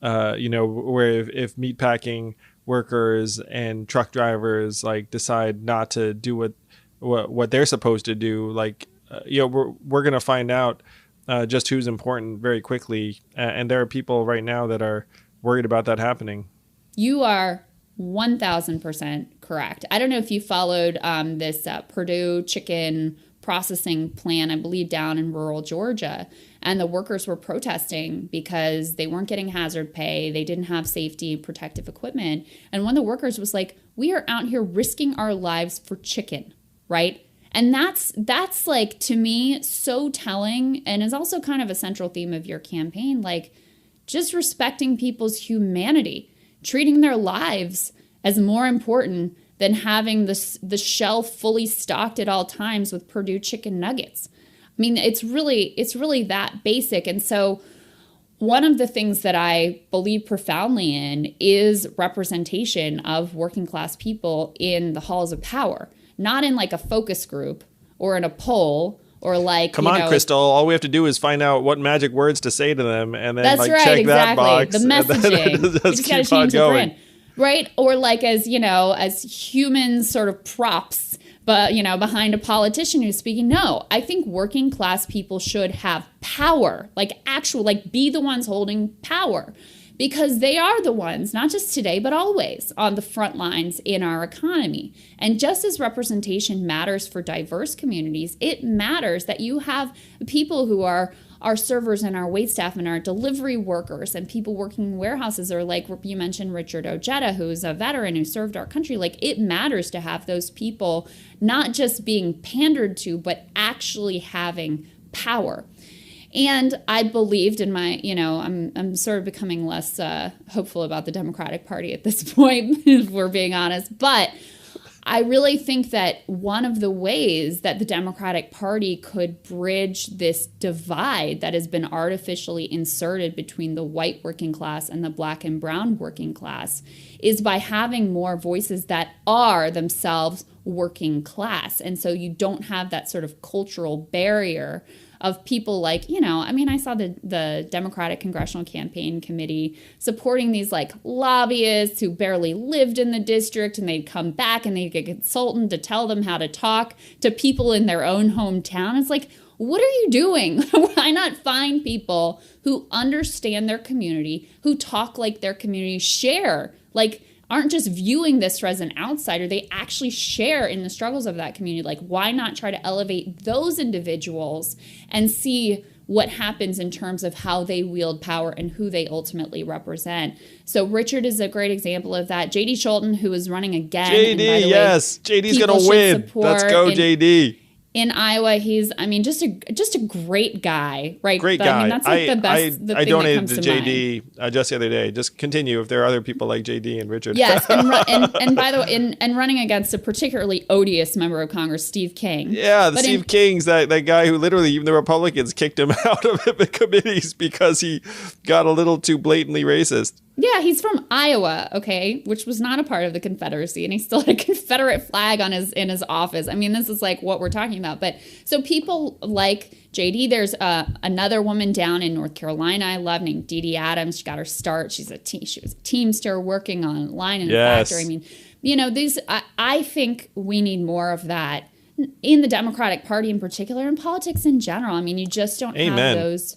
where if meatpacking workers and truck drivers decide not to do what they're supposed to do, we're going to find out just who's important very quickly. And there are people right now that are worried about that happening. You are 1,000% correct. I don't know if you followed this Purdue chicken processing plant, I believe down in rural Georgia. And the workers were protesting because they weren't getting hazard pay. They didn't have safety protective equipment. And one of the workers was like, we are out here risking our lives for chicken. Right? And that's to me, so telling, and is also kind of a central theme of your campaign, just respecting people's humanity, treating their lives as more important than having the shelf fully stocked at all times with Purdue chicken nuggets. mean, it's really that basic. And so one of the things that I believe profoundly in is representation of working class people in the halls of power, not in like a focus group or in a poll or like, come on, Krystal. All we have to do is find out what magic words to say to them, and then that's like right, check exactly. that box. The messaging. You just got to change the brand, right? Or like as human sort of props, but behind a politician who's speaking. No, I think working class people should have power, like be the ones holding power. Because they are the ones, not just today, but always on the front lines in our economy. And just as representation matters for diverse communities, it matters that you have people who are our servers and our wait staff and our delivery workers and people working in warehouses, or like you mentioned, Richard Ojeda, who's a veteran who served our country. Like, it matters to have those people not just being pandered to, but actually having power. And I believed in my, I'm sort of becoming less hopeful about the Democratic Party at this point, if we're being honest. But I really think that one of the ways that the Democratic Party could bridge this divide that has been artificially inserted between the white working class and the black and brown working class is by having more voices that are themselves working class. And so you don't have that sort of cultural barrier of people like, I saw the Democratic Congressional Campaign Committee supporting these like lobbyists who barely lived in the district, and they'd come back and they'd get a consultant to tell them how to talk to people in their own hometown. It's like, what are you doing? Why not find people who understand their community, who talk like their community, share, like aren't just viewing this as an outsider, they actually share in the struggles of that community. Like, why not try to elevate those individuals and see what happens in terms of how they wield power and who they ultimately represent? So Richard is a great example of that. JD Scholten, who is running again. JD, yes. JD's going to win. Let's go, JD. In Iowa, he's, just a great guy, right? Great guy. That's like the best. I donated to JD just the other day. Just continue if there are other people like JD and Richard. Yes, and by the way, and running against a particularly odious member of Congress, Steve King. Yeah, Steve King's that guy who literally even the Republicans kicked him out of the committees because he got a little too blatantly racist. Yeah, he's from Iowa, okay, which was not a part of the Confederacy, and he still had a Confederate flag in his office. This is like what we're talking about. But so people like JD, there's another woman down in North Carolina I love named Dee Dee Adams. She got her start. She was a teamster working on a line in a factory. I think we need more of that in the Democratic Party in particular, and politics in general. You just don't have those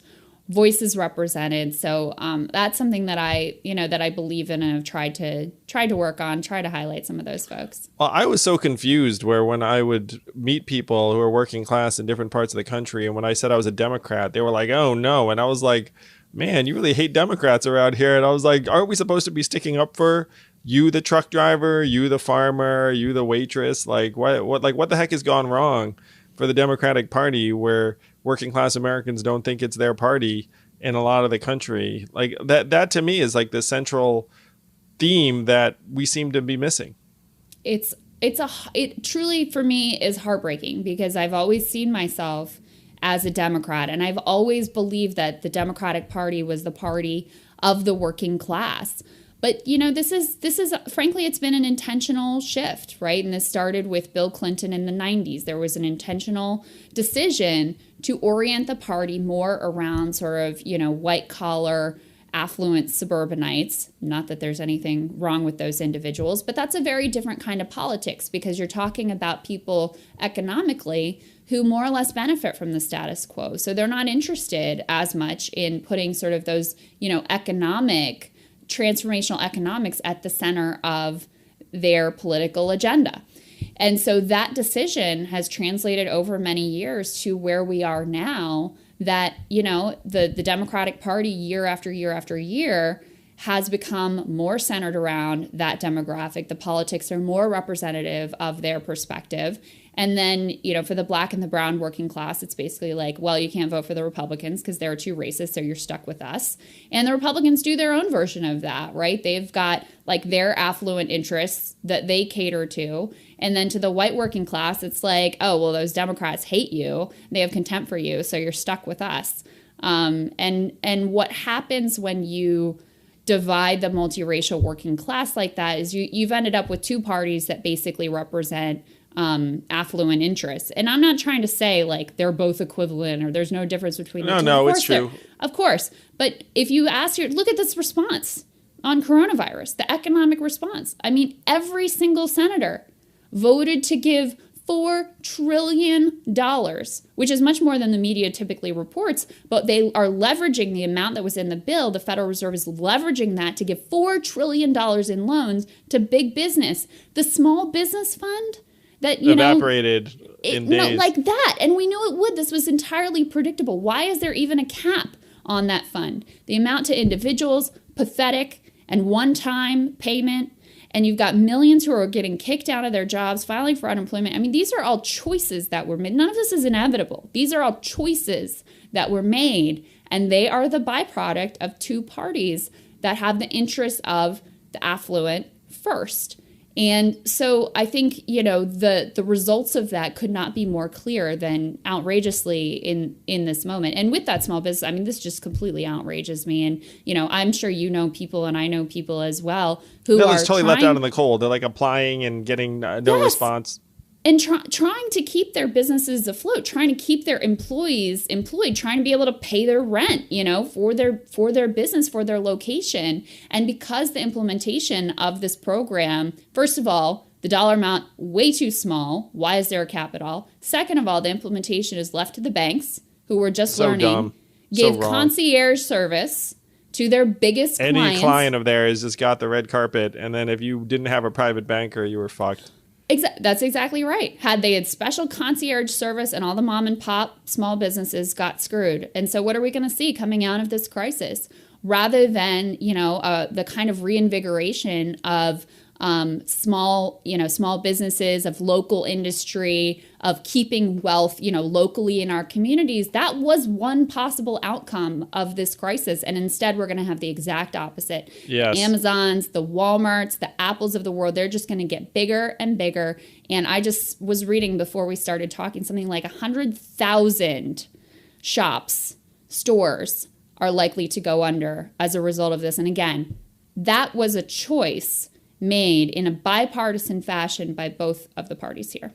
voices represented. So that's something that I believe in and have tried to work on, try to highlight some of those folks. Well, I was so confused when I would meet people who are working class in different parts of the country, and when I said I was a Democrat, they were like, "Oh no," and I was like, "Man, you really hate Democrats around here." And I was like, "Aren't we supposed to be sticking up for you, the truck driver, you, the farmer, you, the waitress? Like what the heck has gone wrong for the Democratic Party where working class Americans don't think it's their party in a lot of the country?" Like that to me is like the central theme that we seem to be missing. It truly for me is heartbreaking, because I've always seen myself as a Democrat, and I've always believed that the Democratic Party was the party of the working class. But, this is frankly, it's been an intentional shift, right? And this started with Bill Clinton in the 90s. There was an intentional decision to orient the party more around sort of, white collar, affluent suburbanites. Not that there's anything wrong with those individuals, but that's a very different kind of politics, because you're talking about people economically who more or less benefit from the status quo. So they're not interested as much in putting sort of those, transformational economics at the center of their political agenda. And so that decision has translated over many years to where we are now, that, the Democratic Party year after year after year has become more centered around that demographic. The politics are more representative of their perspective. And then, for the Black and the brown working class, it's basically like, well, you can't vote for the Republicans because they're too racist, so you're stuck with us. And the Republicans do their own version of that, right? They've got like their affluent interests that they cater to. And then to the white working class, it's like, oh, well, those Democrats hate you. They have contempt for you, so you're stuck with us. And what happens when you divide the multiracial working class like that is you've ended up with two parties that basically represent affluent interests. And I'm not trying to say like they're both equivalent or there's no difference between the two. No, it's true. Of course. But if you look at this response on coronavirus, the economic response. I mean, every single senator voted to give $4 trillion, which is much more than the media typically reports, but they are leveraging the amount that was in the bill. The Federal Reserve is leveraging that to give $4 trillion in loans to big business. The small business fund that, evaporated in days. No, like that. And we knew it would. This was entirely predictable. Why is there even a cap on that fund? The amount to individuals, pathetic, and one-time payment. And you've got millions who are getting kicked out of their jobs, filing for unemployment. I mean, these are all choices that were made. None of this is inevitable. These are all choices that were made, and they are the byproduct of two parties that have the interests of the affluent first. And so I think, the results of that could not be more clear than outrageously in this moment. And with that small business, I mean, this just completely outrages me. And, I'm sure people and I know people as well who are totally left out in the cold. They're like applying and getting no response. And trying to keep their businesses afloat, trying to keep their employees employed, trying to be able to pay their rent, for their business, for their location. And because the implementation of this program, first of all, the dollar amount way too small. Why is there a cap at all? Second of all, the implementation is left to the banks who were just learning, dumb. gave concierge service to their biggest clients. Any client of theirs just got the red carpet, and then if you didn't have a private banker, you were fucked. That's exactly right. Had they had special concierge service and all the mom and pop small businesses got screwed. And so what are we going to see coming out of this crisis? Rather than, the kind of reinvigoration of small businesses, of local industry, of keeping wealth, locally in our communities. That was one possible outcome of this crisis. And instead, we're going to have the exact opposite. Yes. Amazons, the Walmarts, the Apples of the world, they're just going to get bigger and bigger. And I just was reading before we started talking, something like 100,000 shops, stores are likely to go under as a result of this. And again, that was a choice made in a bipartisan fashion by both of the parties here.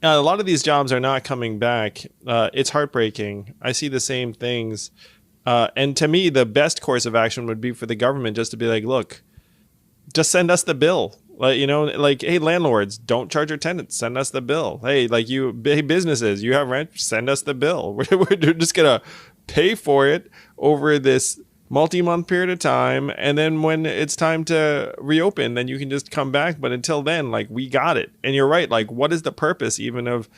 A lot of these jobs are not coming back. It's heartbreaking. I see the same things. And to me, the best course of action would be for the government just to be like, look, just send us the bill. Hey, landlords, don't charge your tenants. Send us the bill. Hey, businesses, you have rent, send us the bill. We're just going to pay for it over this multi-month period of time, and then when it's time to reopen, then you can just come back. But until then, we got it. And you're right, what is the purpose even of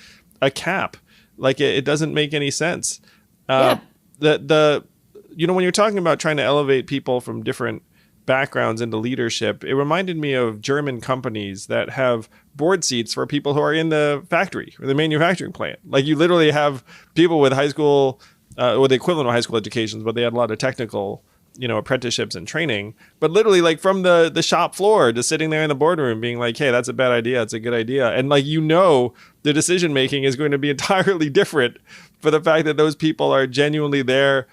a cap? It doesn't make any sense. When you're talking about trying to elevate people from different backgrounds into leadership, it reminded me of German companies that have board seats for people who are in the factory or the manufacturing plant. You literally have people with high school or the equivalent of high school educations, but they had a lot of technical, apprenticeships and training. But literally, from the shop floor, just sitting there in the boardroom, being like, "Hey, that's a bad idea. It's a good idea." And the decision making is going to be entirely different for the fact that those people are genuinely there,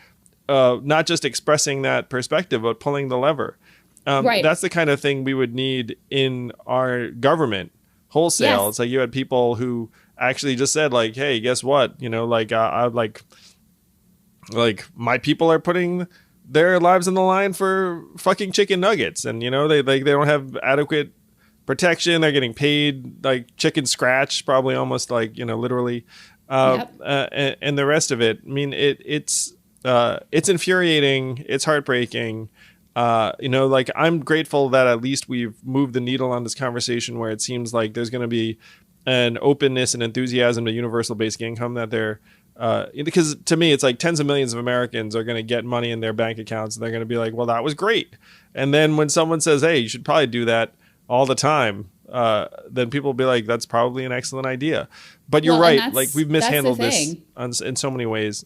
not just expressing that perspective, but pulling the lever. Right. That's the kind of thing we would need in our government wholesale. Yes. It's you had people who actually just said, "Hey, guess what? My people are putting their lives on the line for fucking chicken nuggets, and they don't have adequate protection. They're getting paid chicken scratch, probably almost literally, and the rest of it. I mean, it's infuriating. It's heartbreaking. I'm grateful that at least we've moved the needle on this conversation where it seems like there's going to be an openness and enthusiasm to universal basic income that they're Because to me, it's like tens of millions of Americans are going to get money in their bank accounts, and they're going to be like, well, that was great. And then when someone says, hey, you should probably do that all the time, then people will be like, that's probably an excellent idea. But you're right. Like, we've mishandled this in so many ways.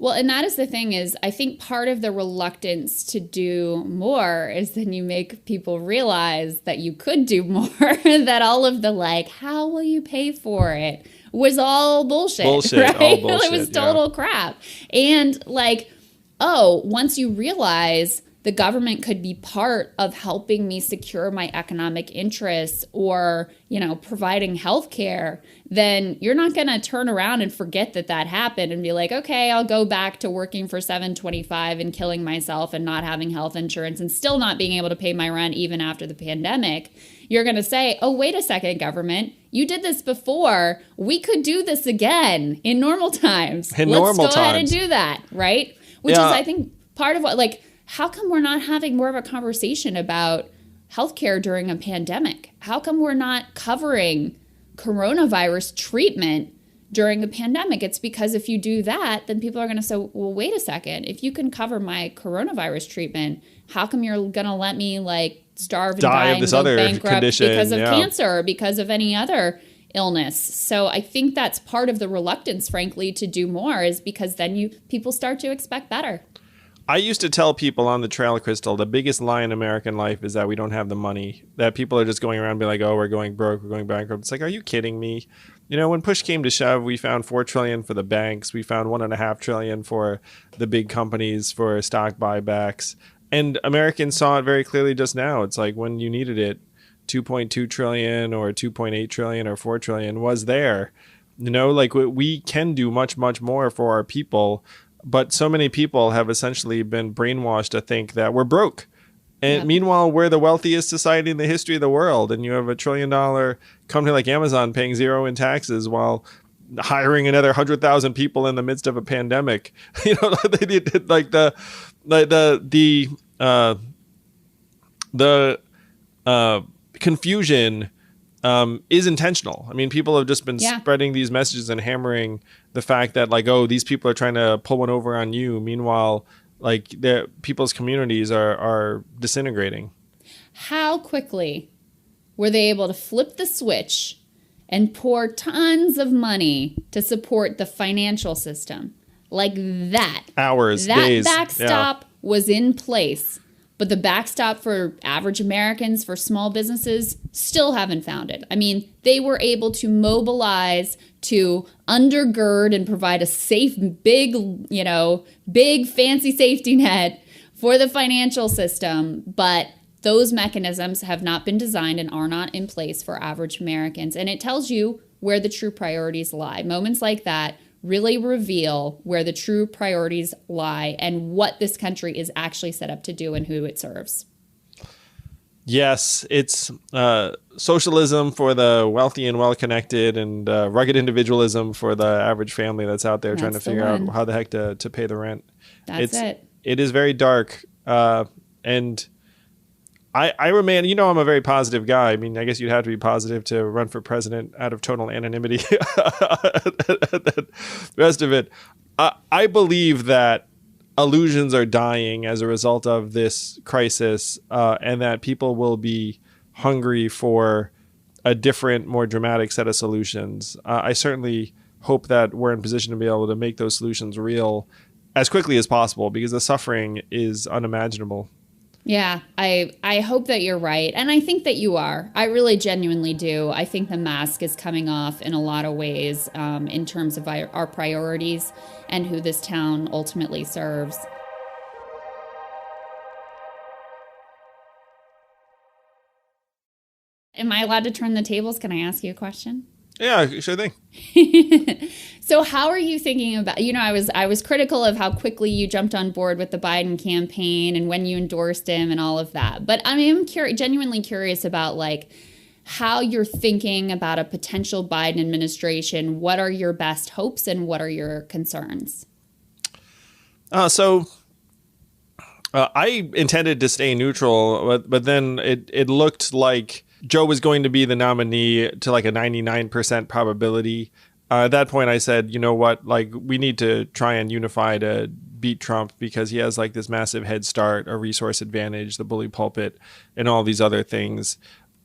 Well, and that is the thing is, I think part of the reluctance to do more is then you make people realize that you could do more, that all of the like, how will you pay for it was all bullshit, right? All bullshit, it was total crap. And like, oh, once you realize the government could be part of helping me secure my economic interests or, you know, providing health care, then you're not going to turn around and forget that that happened and be like, okay, I'll go back to working for $7.25 and killing myself and not having health insurance and still not being able to pay my rent even after the pandemic. You're going to say, oh, wait a second, government. You did this before. We could do this again in normal times. Let's go ahead and do that, right? Which is, I think, part of what, like, how come we're not having more of a conversation about healthcare during a pandemic? How come we're not covering coronavirus treatment during a pandemic? It's because if you do that, then people are going to say, well, wait a second. If you can cover my coronavirus treatment, how come you're going to let me like starve and die of this and go other bankrupt condition because of cancer or because of any other illness? So I think that's part of the reluctance, frankly, to do more is because then people start to expect better. I used to tell people on the trail, Krystal, the biggest lie in American life is that we don't have the money, that people are just going around and be like, oh, we're going broke, we're going bankrupt. It's like, are you kidding me? You know, when push came to shove, we found $4 trillion for the banks. We found $1.5 trillion for the big companies for stock buybacks. And Americans saw it very clearly just now. It's like when you needed it, 2.2 trillion or 2.8 trillion or 4 trillion was there. You know, like we can do much, much more for our people. But so many people have essentially been brainwashed to think that we're broke. And meanwhile, we're the wealthiest society in the history of the world. And you have $1 trillion company like Amazon paying zero in taxes while hiring another 100,000 people in the midst of a pandemic. You know, they did like the confusion is intentional. I mean, people have just been spreading these messages and hammering the fact that like, oh, these people are trying to pull one over on you. Meanwhile, like people's communities are disintegrating. How quickly were they able to flip the switch and pour tons of money to support the financial system? Like that. Hours, days. That backstop was in place. But the backstop for average Americans, for small businesses, still haven't found it. I mean, they were able to mobilize to undergird and provide a safe, big fancy safety net for the financial system. But those mechanisms have not been designed and are not in place for average Americans. And it tells you where the true priorities lie. Moments like that really reveal where the true priorities lie and what this country is actually set up to do and who it serves. Yes, it's socialism for the wealthy and well-connected and rugged individualism for the average family that's out there trying to figure out how the heck to pay the rent. That's it. It is very dark. And I remain, you know, I'm a very positive guy. I mean, I guess you'd have to be positive to run for president out of total anonymity. The rest of it, I believe that illusions are dying as a result of this crisis, and that people will be hungry for a different, more dramatic set of solutions. I certainly hope that we're in position to be able to make those solutions real as quickly as possible because the suffering is unimaginable. Yeah, I hope that you're right. And I think that you are. I really genuinely do. I think the mask is coming off in a lot of ways in terms of our priorities and who this town ultimately serves. Am I allowed to turn the tables? Can I ask you a question? Yeah, sure thing. So how are you thinking about, you know, I was critical of how quickly you jumped on board with the Biden campaign and when you endorsed him and all of that. But I am genuinely curious about like how you're thinking about a potential Biden administration. What are your best hopes and what are your concerns? So I intended to stay neutral, but then it looked like Joe was going to be the nominee to like a 99% probability. At that point, I said, you know what, like we need to try and unify to beat Trump because he has like this massive head start, a resource advantage, the bully pulpit, and all these other things.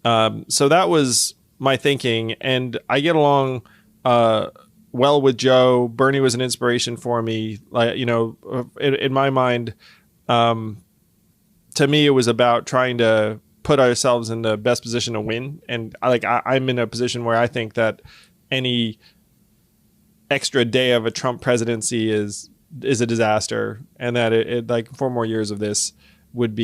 So that was my thinking, and I get along well with Joe. Bernie was an inspiration for me. Like, you know, in my mind, to me, it was about trying to put ourselves in the best position to win. And I'm in a position where I think that any extra day of a Trump presidency is a disaster, and that it like 4 more years of this would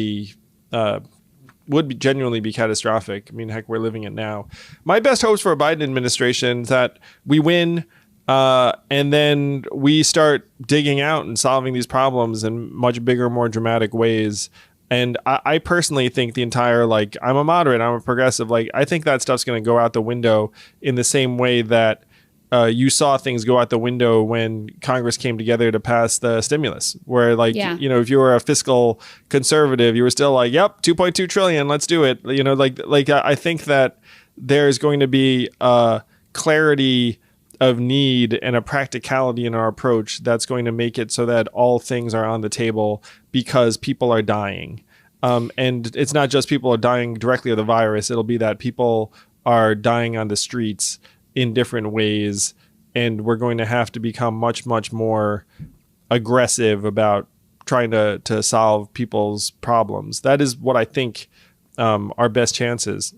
genuinely be catastrophic. I mean, heck, we're living it now. My best hopes for a Biden administration is that we win, and then we start digging out and solving these problems in much bigger, more dramatic ways. And I personally think the entire, like, I'm a moderate, I'm a progressive, like, I think that stuff's going to go out the window in the same way that you saw things go out the window when Congress came together to pass the stimulus, where like, you know, if you were a fiscal conservative, you were still like, yep, 2.2 trillion, let's do it. You know, like I think that there's going to be a clarity of need and a practicality in our approach that's going to make it so that all things are on the table because people are dying. And it's not just people are dying directly of the virus. It'll be that people are dying on the streets in different ways, and we're going to have to become much, much more aggressive about trying to solve people's problems. That is what I think our best chances.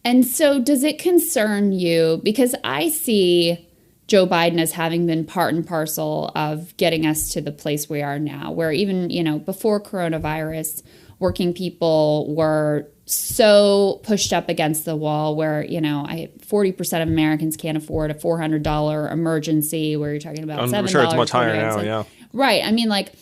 And so does it concern you? Because I see Joe Biden as having been part and parcel of getting us to the place we are now, where even, you know, before coronavirus, working people were so pushed up against the wall where, you know, 40% of Americans can't afford a $400 emergency, where you're talking about $7. I'm sure it's much higher now, yeah. Right. I mean, like,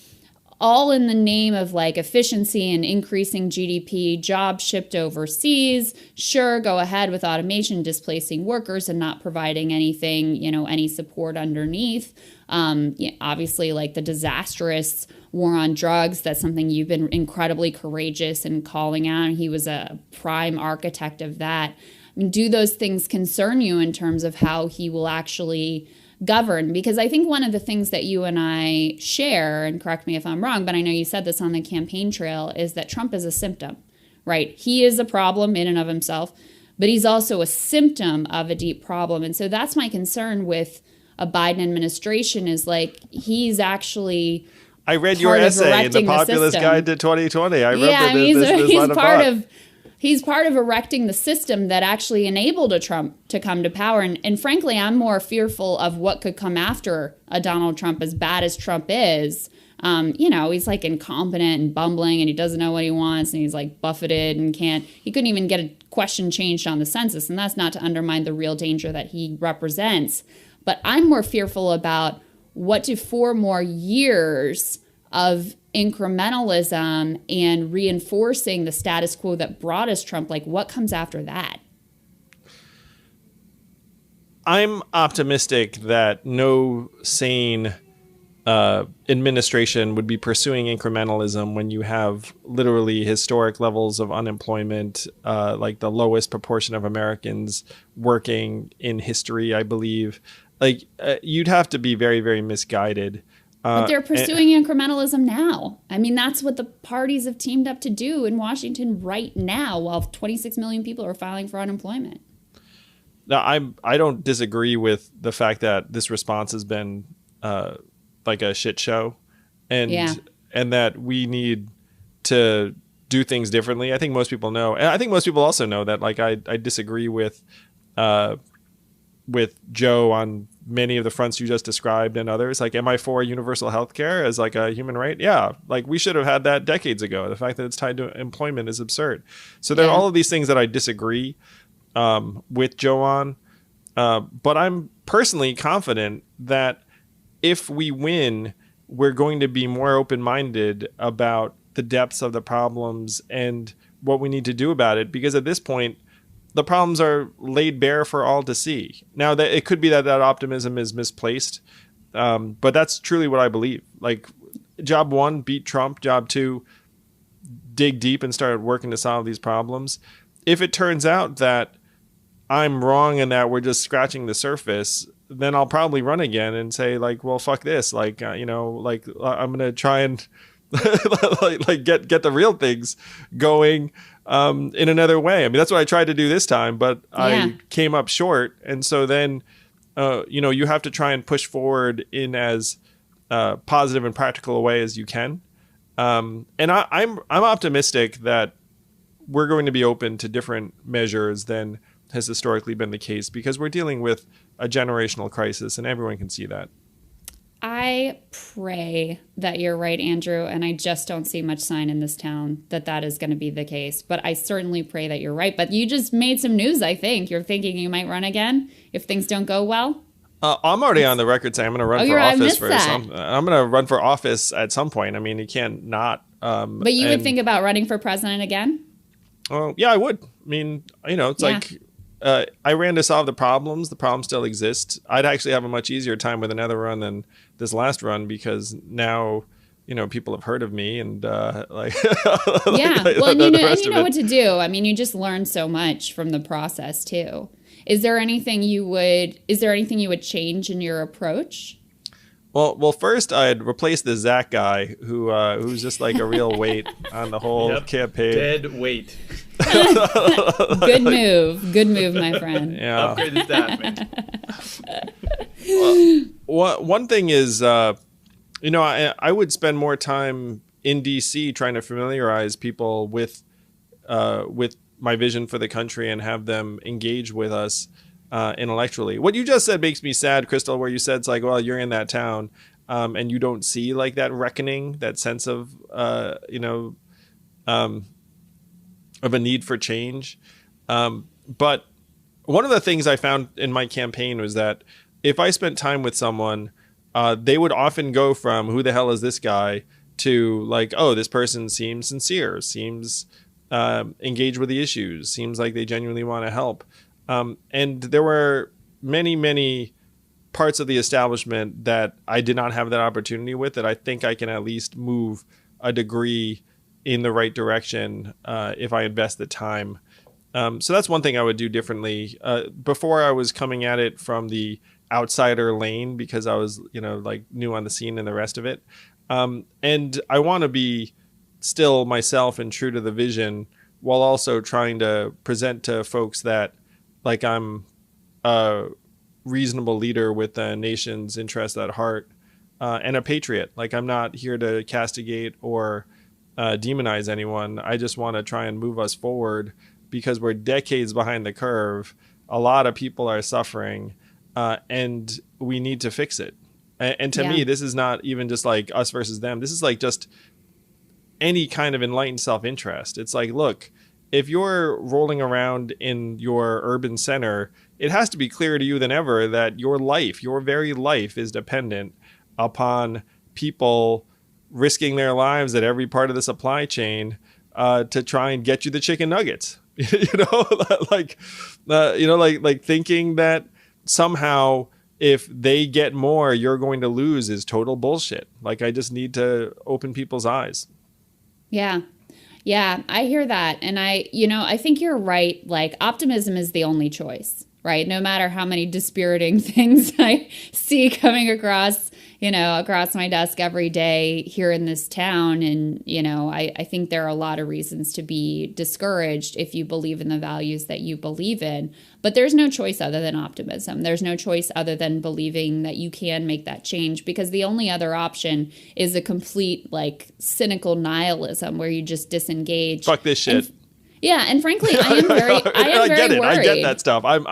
all in the name of like efficiency and increasing GDP, jobs shipped overseas. Sure, go ahead with automation, displacing workers and not providing anything, you know, any support underneath. Obviously, like the disastrous war on drugs, that's something you've been incredibly courageous in calling out. He was a prime architect of that. I mean, do those things concern you in terms of how he will actually govern? Because I think one of the things that you and I share, and correct me if I'm wrong, but I know you said this on the campaign trail, is that Trump is a symptom, right? He is a problem in and of himself, but he's also a symptom of a deep problem. And so that's my concern with a Biden administration, is like, he's actually... I read your essay in the Populist Guide to 2020. I remember He's part of erecting the system that actually enabled a Trump to come to power. And frankly, I'm more fearful of what could come after a Donald Trump, as bad as Trump is. You know, he's like incompetent and bumbling, and he doesn't know what he wants, and he's like buffeted and he couldn't even get a question changed on the census. And that's not to undermine the real danger that he represents. But I'm more fearful about what do 4 more years of incrementalism and reinforcing the status quo that brought us Trump, like what comes after that? I'm optimistic that no sane administration would be pursuing incrementalism when you have literally historic levels of unemployment, like the lowest proportion of Americans working in history, I believe. Like you'd have to be very, very misguided. But they're pursuing incrementalism now. I mean, that's what the parties have teamed up to do in Washington right now, while 26 million people are filing for unemployment. Now, I don't disagree with the fact that this response has been like a shit show, and that we need to do things differently. I think most people know, and I think most people also know that, like, I disagree with Joe on many of the fronts you just described and others. Like, am I for universal health care as like a human right? Yeah. Like, we should have had that decades ago. The fact that it's tied to employment is absurd. So there are all of these things that I disagree with Joe on. But I'm personally confident that if we win, we're going to be more open-minded about the depths of the problems and what we need to do about it. Because at this point, the problems are laid bare for all to see. Now, that it could be that optimism is misplaced, but that's truly what I believe. Like, job 1, beat Trump. Job 2, dig deep and start working to solve these problems. If it turns out that I'm wrong and that we're just scratching the surface, then I'll probably run again and say like, well, fuck this. Like, I'm going to try and like get the real things going in another way. I mean, that's what I tried to do this time, but I came up short. And so then, you have to try and push forward in as positive and practical a way as you can. And I'm optimistic that we're going to be open to different measures than has historically been the case, because we're dealing with a generational crisis and everyone can see that. I pray that you're right, Andrew, and I just don't see much sign in this town that is going to be the case. But I certainly pray that you're right. But you just made some news, I think. You're thinking you might run again if things don't go well? I'm already on the record saying I'm going to run for office I'm going to run for office at some point. I mean, you can't not. But you would think about running for president again? Oh, yeah, I would. I mean, it's like I ran to solve the problems. The problems still exist. I'd actually have a much easier time with another run than this last run, because now, people have heard of me and like. Yeah, well, you know what to do. I mean, you just learn so much from the process too. Is there anything you would change in your approach? Well, first I'd replace the Zach guy who's just like a real weight on the whole campaign. Dead weight. Good move, my friend. Yeah. Upgrade the staff, man. One thing is, I would spend more time in DC trying to familiarize people with my vision for the country and have them engage with us intellectually. What you just said makes me sad, Krystal, where you said it's like, well, you're in that town and you don't see like that reckoning, that sense of, of a need for change. But one of the things I found in my campaign was that if I spent time with someone, they would often go from who the hell is this guy to like, oh, this person seems sincere, seems engaged with the issues, seems like they genuinely want to help. And there were many, many parts of the establishment that I did not have that opportunity with, that I think I can at least move a degree in the right direction if I invest the time. So that's one thing I would do differently. Before I was coming at it from the outsider lane because I was, like new on the scene and the rest of it. And I want to be still myself and true to the vision, while also trying to present to folks that like I'm a reasonable leader with the nation's interest at heart and a patriot. Like I'm not here to castigate or demonize anyone. I just want to try and move us forward because we're decades behind the curve. A lot of people are suffering and we need to fix it. And to me, this is not even just like us versus them. This is like just any kind of enlightened self-interest. It's like, look, if you're rolling around in your urban center, it has to be clearer to you than ever that your life, your very life, is dependent upon people risking their lives at every part of the supply chain to try and get you the chicken nuggets. like thinking that somehow if they get more, you're going to lose is total bullshit. Like, I just need to open people's eyes. Yeah. Yeah, I hear that. And I think you're right. Like, optimism is the only choice, right? No matter how many dispiriting things I see coming across my desk every day here in this town. And, I think there are a lot of reasons to be discouraged if you believe in the values that you believe in. But there's no choice other than optimism. There's no choice other than believing that you can make that change, because the only other option is a complete, like, cynical nihilism where you just disengage. Fuck this shit. And frankly, I am very worried. I get that stuff. I'm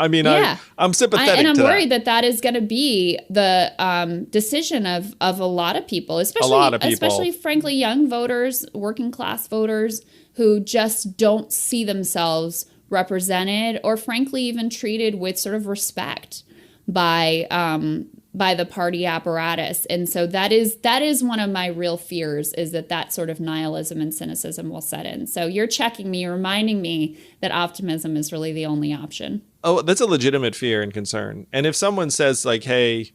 sympathetic. And I'm to worried that is going to be the decision of a lot of people, especially frankly young voters, working class voters who just don't see themselves represented or frankly even treated with sort of respect by the party apparatus. And so that is one of my real fears, is that sort of nihilism and cynicism will set in. So you're checking me, reminding me that optimism is really the only option. Oh, that's a legitimate fear and concern. And if someone says like, hey,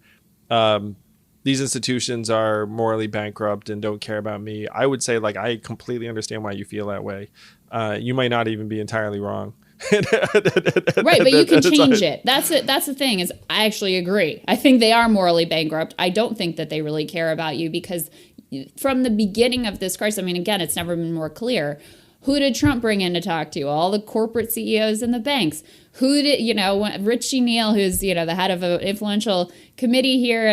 these institutions are morally bankrupt and don't care about me, I would say, like, I completely understand why you feel that way. You might not even be entirely wrong. Right, but you can change it. That's it. That's the thing is I actually agree. I think they are morally bankrupt. I don't think that they really care about you because from the beginning of this crisis, I mean, again, it's never been more clear. Who did Trump bring in to talk to? All the corporate CEOs and the banks. Who did, Richie Neal, who's, the head of an influential committee here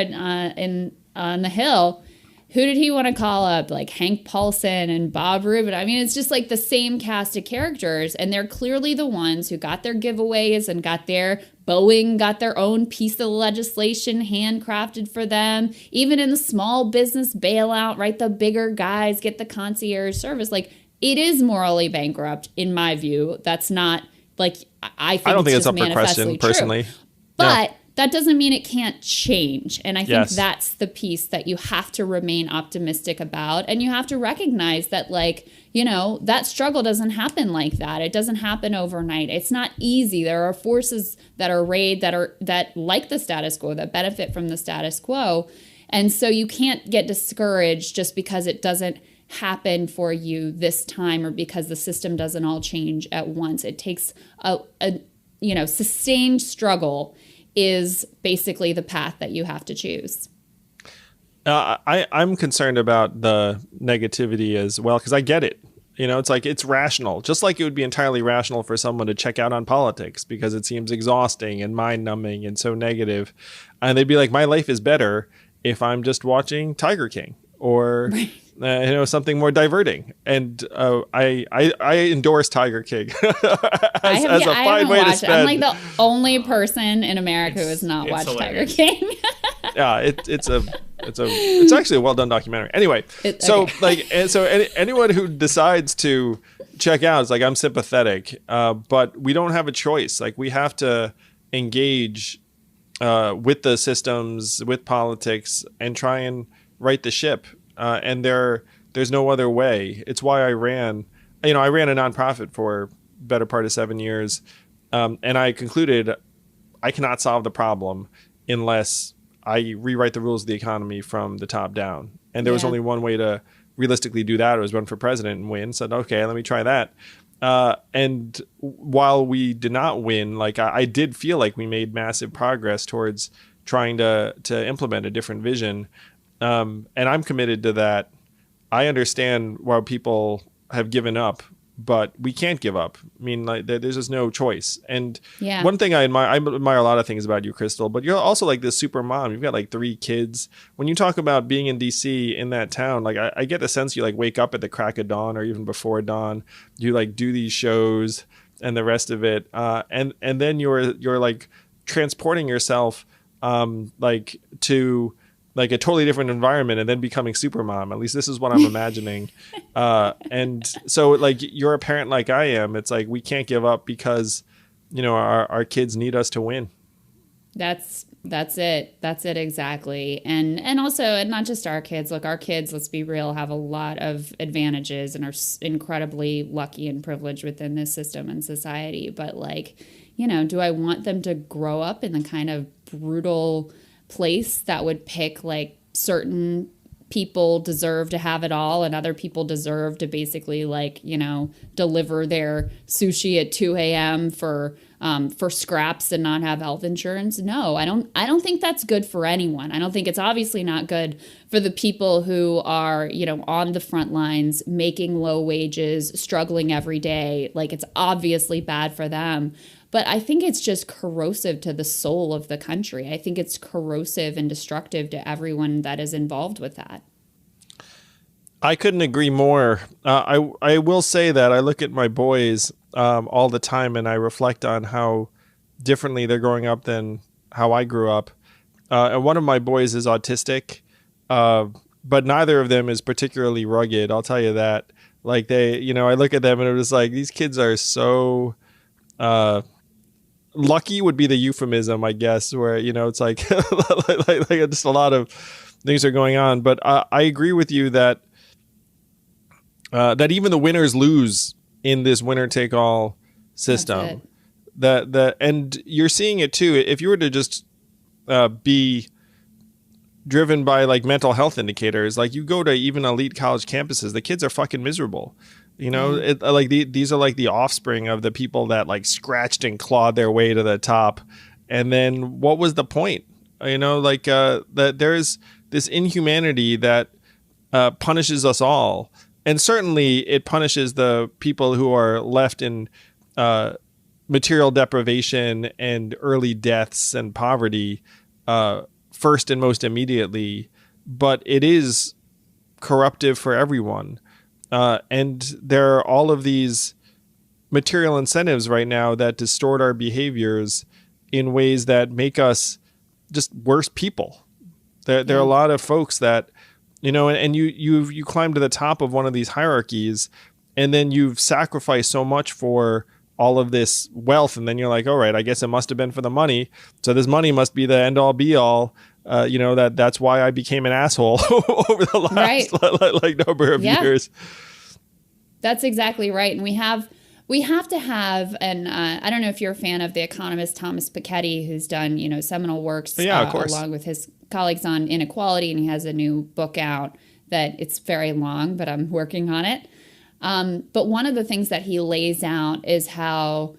on the Hill, who did he want to call up? Like Hank Paulson and Bob Rubin. I mean, it's just like the same cast of characters. And they're clearly the ones who got their giveaways and Boeing got their own piece of legislation handcrafted for them. Even in the small business bailout, right? The bigger guys get the concierge service. Like, it is morally bankrupt, in my view. That's not like I don't think it's up for question personally. But that doesn't mean it can't change. And I think that's the piece that you have to remain optimistic about. And you have to recognize that, that struggle doesn't happen like that. It doesn't happen overnight. It's not easy. There are forces that are arrayed that like the status quo, that benefit from the status quo. And so you can't get discouraged just because it doesn't happen for you this time or because the system doesn't all change at once. It takes a sustained struggle is basically the path that you have to choose. I'm concerned about the negativity as well because I get it. It's like it's rational, just like it would be entirely rational for someone to check out on politics because it seems exhausting and mind numbing and so negative. And they'd be like, my life is better if I'm just watching Tiger King or something more diverting. And I endorse Tiger King as a fine way to spend. I'm like the only person in America who has not watched hilarious. Tiger King. Yeah, it's actually a well done documentary. Anyway, anyone who decides to check out, it's like I'm sympathetic, but we don't have a choice. Like we have to engage with the systems, with politics, and try and right the ship. And there's no other way. It's why I ran a nonprofit for better part of 7 years. And I concluded I cannot solve the problem unless I rewrite the rules of the economy from the top down. And there was only one way to realistically do that. It was run for president and win. Said, okay, let me try that. And while we did not win, I did feel like we made massive progress towards trying to implement a different vision. And I'm committed to that. I understand why people have given up, but we can't give up. I mean, there's just no choice. And one thing I admire a lot of things about you, Krystal, but you're also like this super mom. You've got 3 kids. When you talk about being in DC in that town, I get the sense you wake up at the crack of dawn or even before dawn. You do these shows and the rest of it. And then you're transporting yourself to a totally different environment and then becoming super mom. At least this is what I'm imagining. And so you're a parent like I am. It's we can't give up because, our kids need us to win. That's it. That's it exactly. And also, and not just our kids. Look, our kids, let's be real, have a lot of advantages and are incredibly lucky and privileged within this system and society. But do I want them to grow up in the kind of brutal place that would pick certain people deserve to have it all and other people deserve to basically deliver their sushi at 2 a.m. for scraps and not have health insurance? No, I don't think that's good for anyone. I don't think it's obviously not good for the people who are, on the front lines, making low wages, struggling every day. It's obviously bad for them. But I think it's just corrosive to the soul of the country. I think it's corrosive and destructive to everyone that is involved with that. I couldn't agree more. I will say that I look at my boys all the time and I reflect on how differently they're growing up than how I grew up. And one of my boys is autistic, but neither of them is particularly rugged. I'll tell you that. I look at them and it was these kids are so... lucky would be the euphemism, I guess, where, it's just a lot of things are going on. But I agree with you that even the winners lose in this winner take all system. And you're seeing it too. If you were to just be driven by mental health indicators, you go to even elite college campuses, the kids are fucking miserable. These are like the offspring of the people that like scratched and clawed their way to the top. And then what was the point? That there's this inhumanity that punishes us all. And certainly it punishes the people who are left in material deprivation and early deaths and poverty first and most immediately. But it is corruptive for everyone. And there are all of these material incentives right now that distort our behaviors in ways that make us just worse people. There are a lot of folks that, and you climb to the top of one of these hierarchies, and then you've sacrificed so much for all of this wealth, and then you're like, all right, I guess it must have been for the money. So this money must be the end all be all. That's why I became an asshole over the last number of years. That's exactly right. And we have to have, and I don't know if you're a fan of the economist Thomas Piketty, who's done, seminal works along with his colleagues on inequality. And he has a new book out that it's very long, but I'm working on it. But one of the things that he lays out is how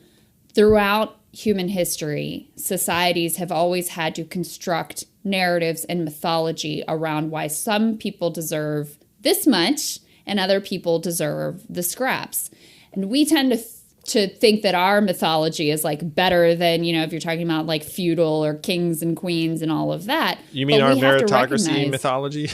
throughout human history, societies have always had to construct narratives and mythology around why some people deserve this much and other people deserve the scraps. And we tend to think that our mythology is like better than, if you're talking about like feudal or kings and queens and all of that. You mean our meritocracy mythology?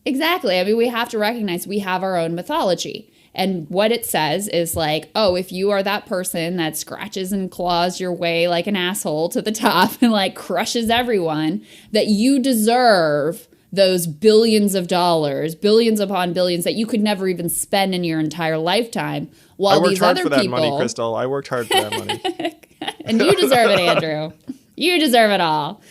Exactly. I mean, we have to recognize we have our own mythology. And what it says is like, oh, if you are that person that scratches and claws your way like an asshole to the top and like crushes everyone, that you deserve those billions of dollars, billions upon billions that you could never even spend in your entire lifetime. While these other people, I worked hard for that money, Krystal. I worked hard for that money. And you deserve it, Andrew. You deserve it all.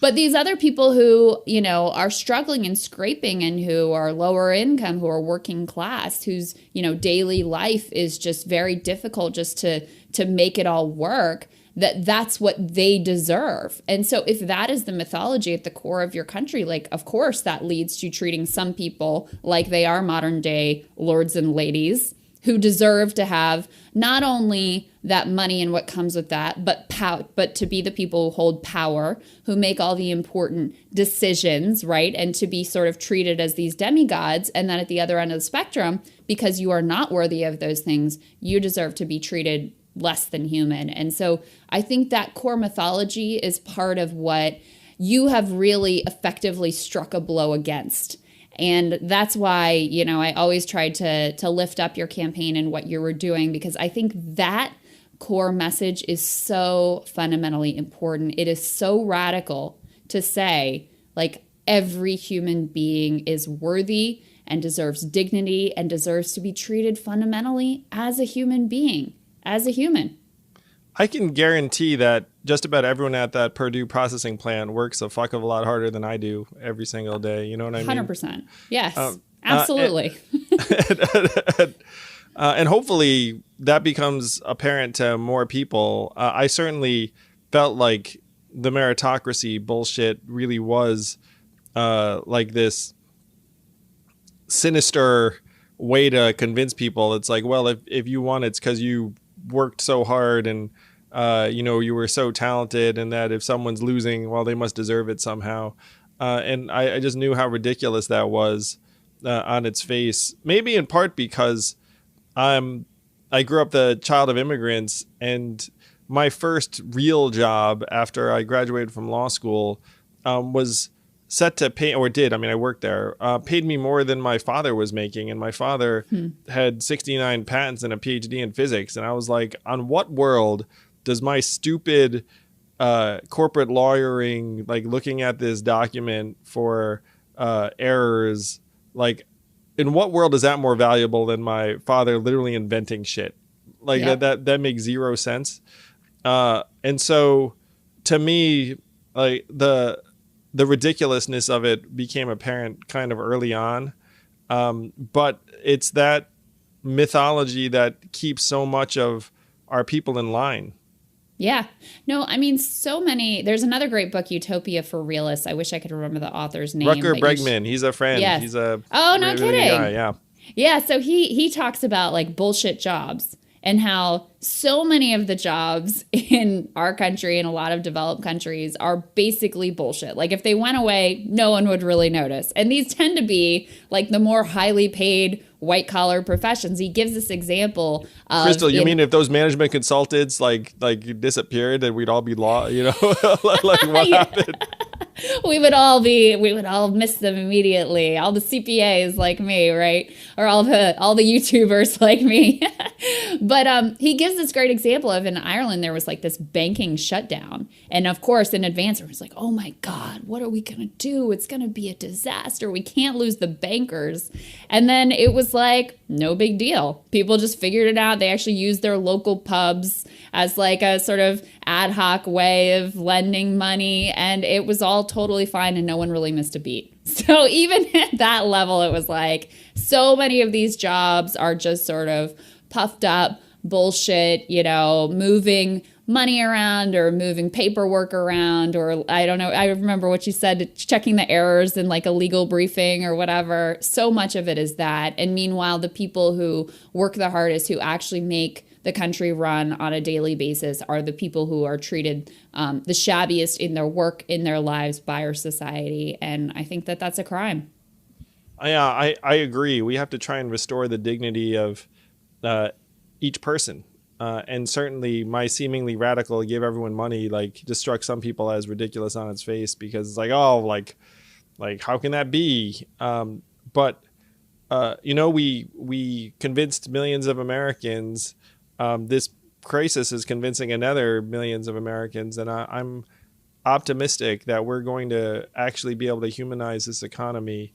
But these other people who, are struggling and scraping and who are lower income, who are working class, whose, daily life is just very difficult just to make it all work, that's what they deserve. And so if that is the mythology at the core of your country, like, of course, that leads to treating some people like they are modern day lords and ladies who deserve to have not only that money and what comes with that, but to be the people who hold power, who make all the important decisions, right? And to be sort of treated as these demigods. And then at the other end of the spectrum, because you are not worthy of those things, you deserve to be treated less than human. And so I think that core mythology is part of what you have really effectively struck a blow against. And that's why, I always tried to lift up your campaign and what you were doing, because I think that core message is so fundamentally important. It is so radical to say, like, every human being is worthy and deserves dignity and deserves to be treated fundamentally as a human being, as a human. I can guarantee that just about everyone at that Purdue processing plant works a fuck of a lot harder than I do every single day. You know what I mean? 100%. Yes, absolutely. And hopefully that becomes apparent to more people. I certainly felt like the meritocracy bullshit really was like this sinister way to convince people. It's like, well, if you won, it's because you worked so hard and you were so talented, and that if someone's losing, well, they must deserve it somehow. And I just knew how ridiculous that was on its face. Maybe in part because I grew up the child of immigrants, and my first real job after I graduated from law school was set to pay, or did, I mean, I worked there, paid me more than my father was making. And my father had 69 patents and a PhD in physics. And I was like, on what world does my stupid corporate lawyering, like looking at this document for errors, like in what world is that more valuable than my father literally inventing shit? Like that makes zero sense. And so to me, like the ridiculousness of it became apparent kind of early on. But it's that mythology that keeps so much of our people in line. Yeah. No, I mean, so many. There's another great book, Utopia for Realists. I wish I could remember the author's name. Rutger Bregman. He's a friend. Yes. He's a no kidding. Guy. Yeah. Yeah, so he talks about like bullshit jobs and how so many of the jobs in our country and a lot of developed countries are basically bullshit. Like if they went away, no one would really notice. And these tend to be like the more highly paid white collar professions. He gives this example of Krystal, you mean if those management consultants like disappeared, then we'd all be like what happened? we would all miss them immediately. All the CPAs like me, right? Or all the YouTubers like me. But he gives this great example of in Ireland, there was like this banking shutdown. And of course, in advance, it was like, oh my God, what are we going to do? It's going to be a disaster. We can't lose the bankers. And then it was like, no big deal. People just figured it out. They actually used their local pubs as like a sort of ad hoc way of lending money. And it was all totally fine and no one really missed a beat. So even at that level, it was like so many of these jobs are just sort of puffed up bullshit, moving money around or moving paperwork around, or I don't know. I remember what you said, checking the errors in like a legal briefing or whatever. So much of it is that. And meanwhile, the people who work the hardest, who actually make the country run on a daily basis, are the people who are treated the shabbiest in their work, in their lives by our society. And I think that that's a crime. Yeah, I agree. We have to try and restore the dignity of each person. And certainly my seemingly radical give everyone money like just struck some people as ridiculous on its face, because it's like, oh, like how can that be? But we convinced millions of Americans. This crisis is convincing another millions of Americans, and I'm optimistic that we're going to actually be able to humanize this economy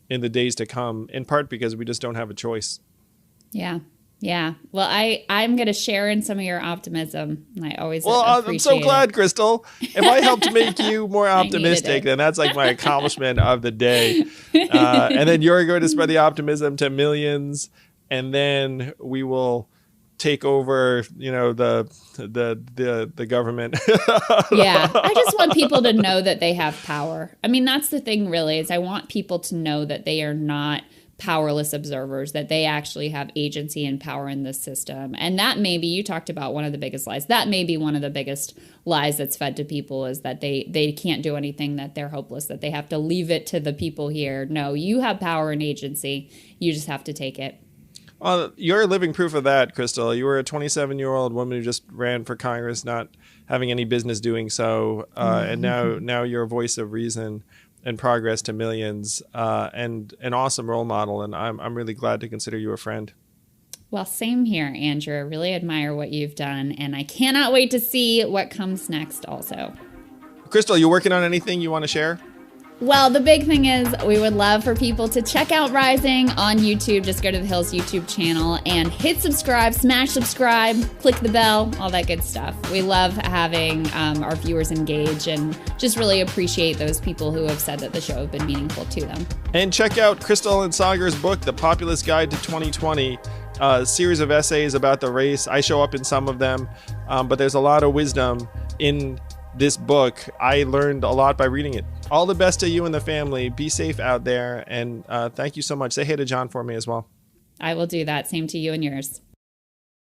in the days to come, in part because we just don't have a choice. Yeah. Yeah. Well, I'm going to share in some of your optimism. I always I'm so glad, Krystal. If I helped make you more optimistic, then that's like my accomplishment of the day. And then you're going to spread the optimism to millions, and then we will take over, the government. Yeah. I just want people to know that they have power. I mean, that's the thing really, is I want people to know that they are not powerless observers, that they actually have agency and power in this system. And that may be, you talked about one of the biggest lies. That may be one of the biggest lies that's fed to people, is that they can't do anything, that they're hopeless, that they have to leave it to the people here. No, you have power and agency. You just have to take it. Well, you're living proof of that, Krystal. You were a 27-year-old woman who just ran for Congress, not having any business doing so. And now you're a voice of reason and progress to millions, and an awesome role model. And I'm really glad to consider you a friend. Well, same here, Andrew. I really admire what you've done, and I cannot wait to see what comes next also. Krystal, you working on anything you want to share? Well, the big thing is we would love for people to check out Rising on YouTube. Just go to the Hills YouTube channel and hit subscribe, smash subscribe, click the bell, all that good stuff. We love having our viewers engage and just really appreciate those people who have said that the show have been meaningful to them. And check out Krystal and Sagar's book, The Populist Guide to 2020, a series of essays about the race. I show up in some of them, but there's a lot of wisdom in this book. I learned a lot by reading it. All the best to you and the family. Be safe out there. And thank you so much. Say hey to John for me as well. I will do that. Same to you and yours.